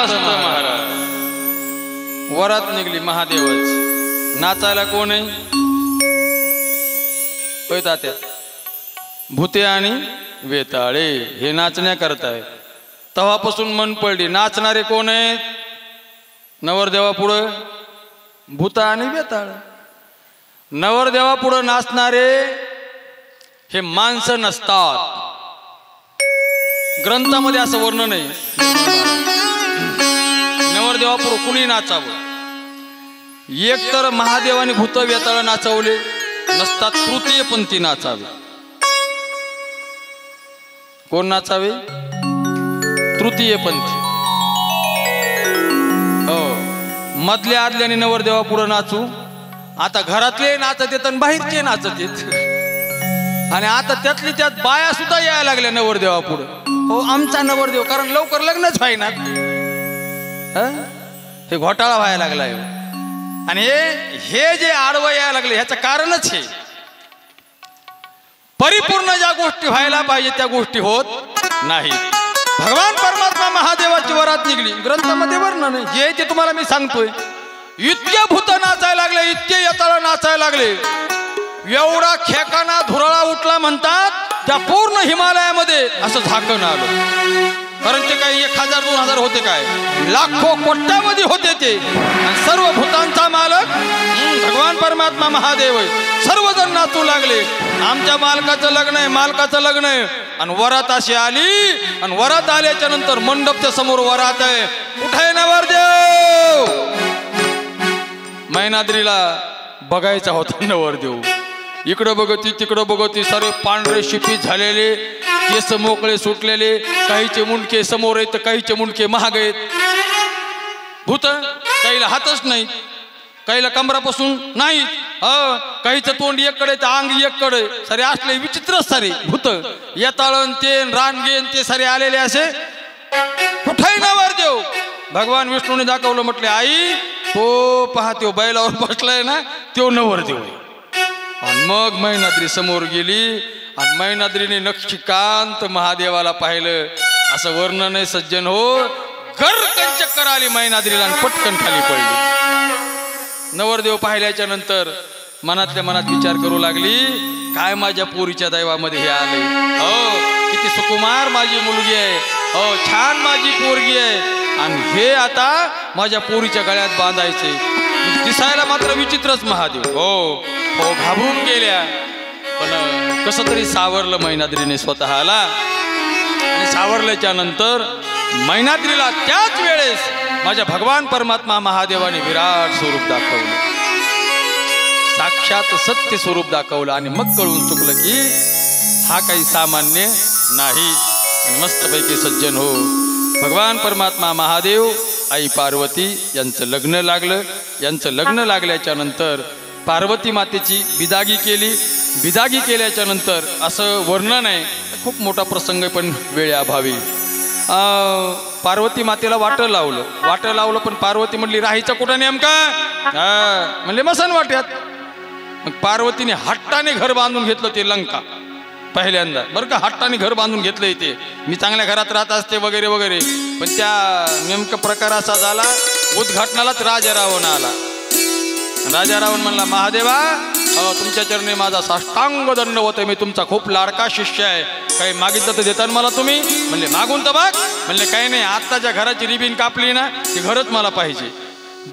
मस्त महाराज. वरात निघली महादेवाची. नाचायला कोण आहे? होय तात्या, भूते आणि वेताळे हे नाचण्या करताय. तेव्हापासून मन पडली, नाचणारे कोण आहेत? नवरदेवा पुढं भूत आणि वेताळ. नवरदेवा पुढं नाचणारे हे माणसं नसतात. ग्रंथामध्ये असं वर्णन आहे. नवरदेवा पुढं कुणी नाचावं? एक तर महादेवाने भूत वेताळ नाचवले नसतात, तृतीयपंथी नाचावे. कोण नाचावे? तृतीयपंथी. हो, मधल्या आदल्याने नवरदेवा पुढे नाचू. आता घरातले नाचत येत आणि बाहेरचे नाचत येत, आणि आता त्यातली त्यात बाया सुद्धा यायला लागल्या नवरदेवा पुढे. हो, आमचा नवरदेव, कारण लवकर लग्नच व्हायना, हे घोटाळा व्हायला लागलाय. आणि हे जे आडवं यायला लागले ह्याचं कारणच हे, परिपूर्ण ज्या गोष्टी व्हायला पाहिजे त्या गोष्टी होत नाही. भगवान परमात्मा महादेवाची वरात निघली. ग्रंथामध्ये वर्णन आहे, जे ते तुम्हाला मी सांगतोय. इतके भूत नाचायला लागले, इतके येताळ नाचायला लागले, एवढा खेकाना धुराळा उठला म्हणतात. त्या पूर्ण हिमालयामध्ये असं झाकण आलं. कारण ते काही 1000-2000 होते, काय लाखो कोट्यावधी होते ते. आणि सर्व भूतांचा मालक भगवान परमात्मा महादेव आहे. सर्वजण नाचू लागले, आमच्या मालकाचं लग्न आहे, मालकाचं लग्न आहे. आणि वरात अशी आली, आणि वरात आल्याच्या नंतर मंडपच्या समोर वरात आहे. कुठे नवरदेव? मैनाद्रीला बघायचा होता नवरदेव. इकडं बघती तिकडं बघती, सारे पांढरे शिपीत झालेले, केस मोकळे सुटलेले, काहीचे मुंडके समोर आहेत, काहीचे मुंडके महाग आहेत. भूत काहीला हातच नाही, काहीला कमरापासून नाही, काहीचं तोंड एककडे तर अंग एककडे, सारे असले विचित्र सारे भूत. येताळण ते रानगेन ते सारे आलेले असे. कुठे नवरदेव? भगवान विष्णूने दाखवलं, म्हटले आई तो पहा, तो बैलावर बसलाय ना, तो नवरदेव आहे. आणि मग मैनाद्री समोर गेली, आणि मैनाद्रीने नक्षीकांत महादेवाला पाहिलं. असं वर्णन आहे सज्जन हो. गरकन चक्कर आली मैनाद्रीला आणि पटकन खाली पडली. नवरदेव पाहिल्याच्या नंतर मनातल्या मनात विचार करू लागली, काय माझ्या पोरीच्या दैवामध्ये हे आले. हो, किती सुकुमार माझी मुलगी आहे, हो छान माझी पोरगी आहे, आणि हे आता माझ्या पोरीच्या गळ्यात बांधायचे. दिसायला मात्र विचित्रच महादेव. हो हो, घाबरून गेल्या. पण कसं तरी सावरलं मैनाद्रीने स्वतःला. आणि सावरल्याच्या नंतर मैनाद्रीला त्याच वेळेस माझ्या भगवान परमात्मा महादेवाने विराट स्वरूप दाखवलं, साक्षात सत्य स्वरूप दाखवलं. आणि मग कळून चुकलं की हा काही सामान्य नाही. आणि मस्तपैकी सज्जन हो, भगवान परमात्मा महादेव आई पार्वती यांचं लग्न लागलं. यांचं लग्न लागल्याच्या नंतर पार्वती मातेची बिदागी केली. बिदागी केल्याच्या नंतर असं वर्णन आहे, खूप मोठा प्रसंग पण वेळेअभावी. पार्वती मातेला वाटं लावलं, पण पार्वती म्हटली राहायचं कुठं नेमका? म्हणले मसन वाट्यात. मग पार्वतीने हट्टाने घर बांधून घेतलं ते लंका. पहिल्यांदा बरं का, हट्टाने घर बांधून घेतलं इथे, मी चांगल्या घरात राहत असते वगैरे वगैरे. पण त्या नेमका प्रकार असा झाला, उद्घाटनालाच राजा रावण आला. राजा रावण म्हणला, महादेवा तुमच्या चरणी माझा साष्टांग दंडवत आहे, मी तुमचा खूप लाडका शिष्य आहे, काही मागितलं तर देता मला तुम्ही? म्हणले मागून तर बघ. म्हणले काही नाही, आत्ताच्या घराची रिबीन कापली ना, ते घरच मला पाहिजे.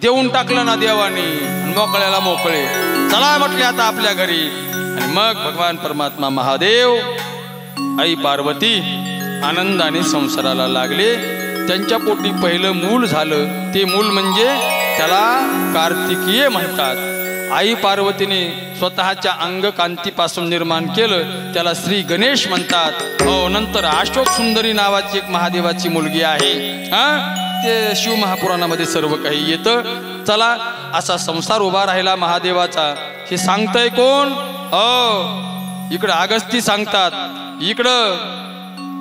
देऊन टाकलं ना देवानी, मोकळ्याला मोकळे. चला म्हटले आता आपल्या घरी. आणि मग भगवान परमात्मा महादेव आई पार्वती आनंदाने संसाराला लागले. त्यांच्या पोटी पहिलं मूल झालं. ते मूल म्हणजे त्याला कार्तिकीय म्हणतात. आई पार्वतीने स्वतःच्या अंग कांतीपासून निर्माण केलं, त्याला श्री गणेश म्हणतात. हो, नंतर अशोक सुंदरी नावाची एक महादेवाची मुलगी आहे. ते शिव महापुराणामध्ये सर्व काही येतं. चला, असा संसार उभा राहिला महादेवाचा. हे सांगतंय कोण? हो, इकडं अगस्ती सांगतात, इकडं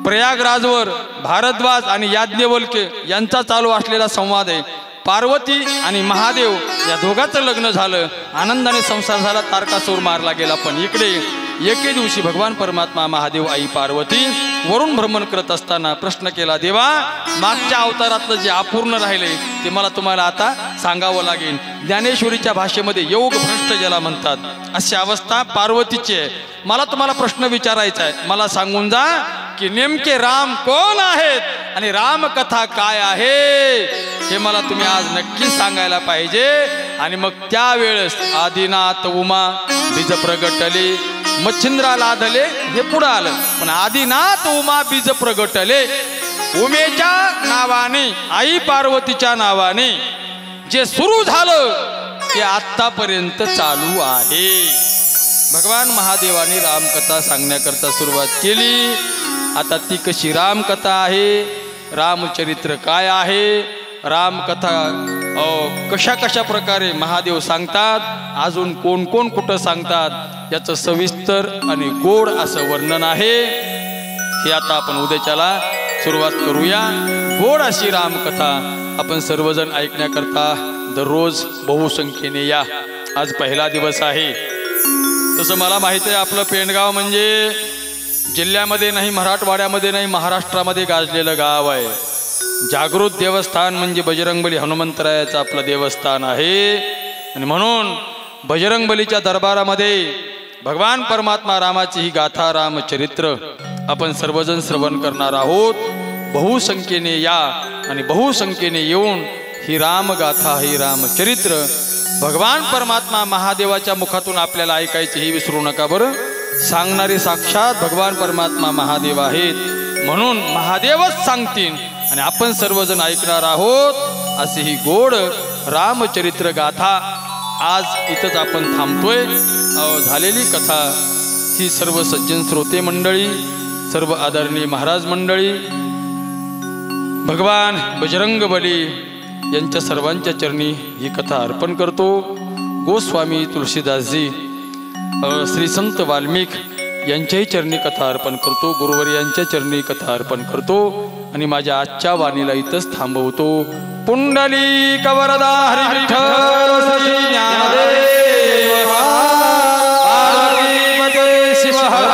प्रयागराजवर भारद्वाज आणि याज्ञवल्क्य यांचा चालू असलेला संवाद आहे. पार्वती आणि महादेव या दोघांचं लग्न झालं, आनंदाने संसार झाला, तारकासूर मारला गेला. पण इकडे एके दिवशी भगवान परमात्मा महादेव आई पार्वती वरून भ्रमण करत असताना प्रश्न केला, देवा मागच्या अवतारातलं जे अपूर्ण राहिले ते मला तुम्हाला आता सांगावं लागेल. ज्ञानेश्वरीच्या भाषेमध्ये योग भ्रष्ट ज्याला म्हणतात, अशी अवस्था पार्वतीची आहे. मला तुम्हाला प्रश्न विचारायचा आहे, मला सांगून जा की नेमके राम कोण आहेत आणि रामकथा काय आहे हे मला तुम्ही आज नक्की सांगायला पाहिजे. आणि मग त्यावेळेस आदिनाथ उमा बीज प्रगटले, मच्छिंद्रा लाधले, हे पुढं आलं. पण आदिनाथ उमा बीज प्रगटले, उमेच्या नावाने, आई पार्वतीच्या नावाने जे सुरू झालं ते आत्तापर्यंत चालू आहे. भगवान महादेवाने रामकथा सांगण्याकरता सुरुवात केली. आता ती कशी रामकथा आहे, रामचरित्र काय आहे, रामकथा कशा कशा प्रकारे महादेव सांगतात, अजून कोण कोण कुठं सांगतात, याचं सविस्तर आणि गोड असं वर्णन आहे. हे आता आपण उद्याच्याला सुरुवात करूया. गोड अशी रामकथा आपण सर्वजण ऐकण्याकरता दररोज बहुसंख्येने या. आज पहिला दिवस आहे. तसं मला माहिती आहे आपलं पेंडगाव म्हणजे जिल्ह्यामध्ये नाही, मराठवाड्यामध्ये नाही, महाराष्ट्रामध्ये गाजलेलं गाव आहे. जागृत देवस्थान म्हणजे बजरंगबली हनुमंतरायाचं आपलं देवस्थान आहे. आणि म्हणून बजरंगबलीच्या दरबारामध्ये भगवान परमात्मा रामाची ही गाथा, रामचरित्र आपण सर्वजण श्रवण करणार आहोत. बहुसंख्येने या आणि बहुसंख्येने येऊन ही रामगाथा, ही रामचरित्र भगवान परमात्मा महादेवाच्या मुखातून आपल्याला ऐकायची, ही विसरू नका बरं. सांगणारे साक्षात भगवान परमात्मा महादेव आहेत, म्हणून महादेवच सांगतील आणि आपण सर्वजण ऐकणार आहोत. अशी ही गोड रामचरित्र गाथा आज इथंच आपण थांबतोय. झालेली कथा ही सर्व सज्जन श्रोते मंडळी, सर्व आदरणीय महाराज मंडळी, भगवान बजरंगबली यांच्या सर्वांच्या चरणी ही कथा अर्पण करतो. गोस्वामी तुलसीदासजी, श्री संत वाल्मिक यांच्याही चरणी कथा अर्पण करतो. गुरुवर यांच्या चरणी कथा अर्पण करतो आणि माझ्या आजच्या वाणीला इथंच थांबवतो. पुंडलिक वरदा हरी विठ्ठल श्री ज्ञानदेव पार्वतीपते शिव हर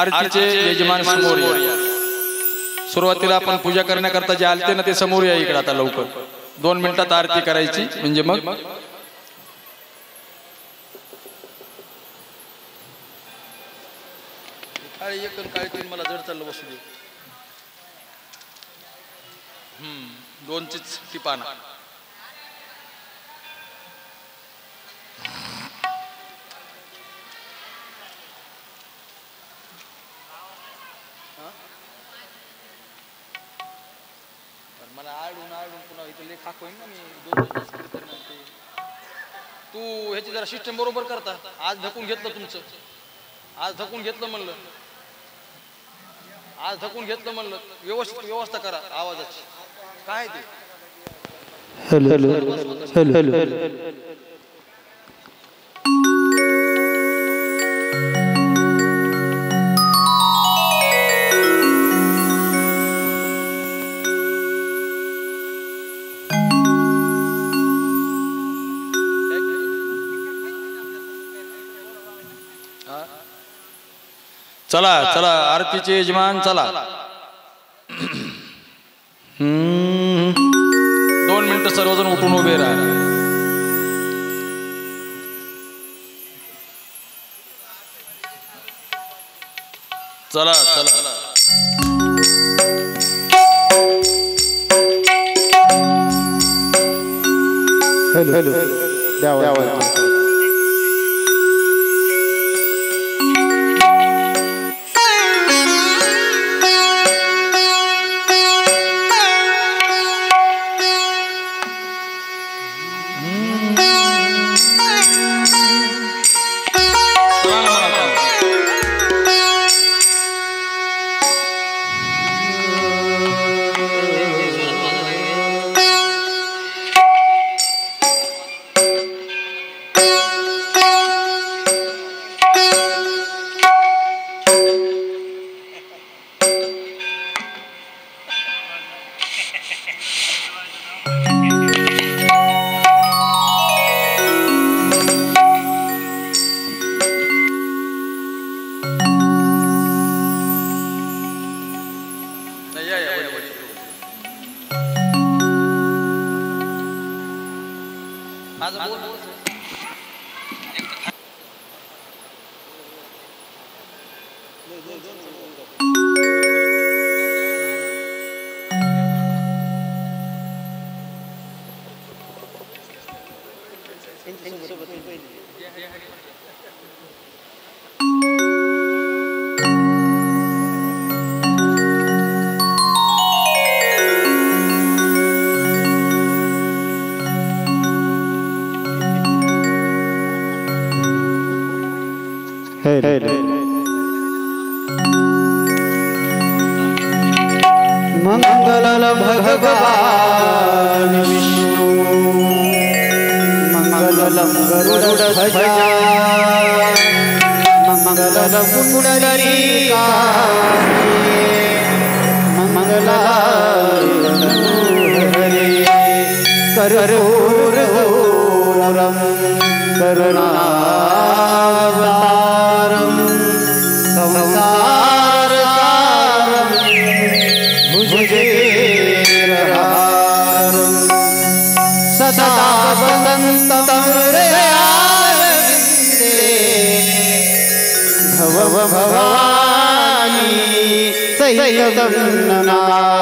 आरतीचे यजमान समोर या. सुरुवातीला आपण पूजा करण्याकरता जे आलते ना ते समोर या इकडे. आता लवकर 2 मिनिटात आरती करायची म्हणजे मग मला जड चाललं बसू दे. 2चीच टिपाना. मला आडून आडून पुन्हा इथं लेख हाकून ना मी 2 तास कीर्तन म्हणते. तू ह्याची जरा सिस्टम बरोबर करता. आज धकून घेतलं तुमचं, आज धकून घेतलं म्हणलं, आज धकून घेतलं म्हणलं. व्यवस्थित व्यवस्था करा आवाजाची. काय ते हॅलो हॅलो हॅलो चला चला आरतीचे यजमान चला. 2 मिनिटं सर्वजण उठून उभे राहा. चला चला. हॅलो हॅलो द्यावा. मंगल भगवान विष्णु मंगलम गरुड़ध्वजा मंगलम पुंडरीकाक्षी मंगलाय हरे कर्पूरगौरम करुणावतारम संसारसारम भुजगेन्द्रहारं सदा वसन्तं हृदयारविन्दे भव भवानी सहितं नमामि।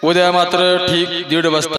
उद्या मात्र ठीक 1:30 वाजता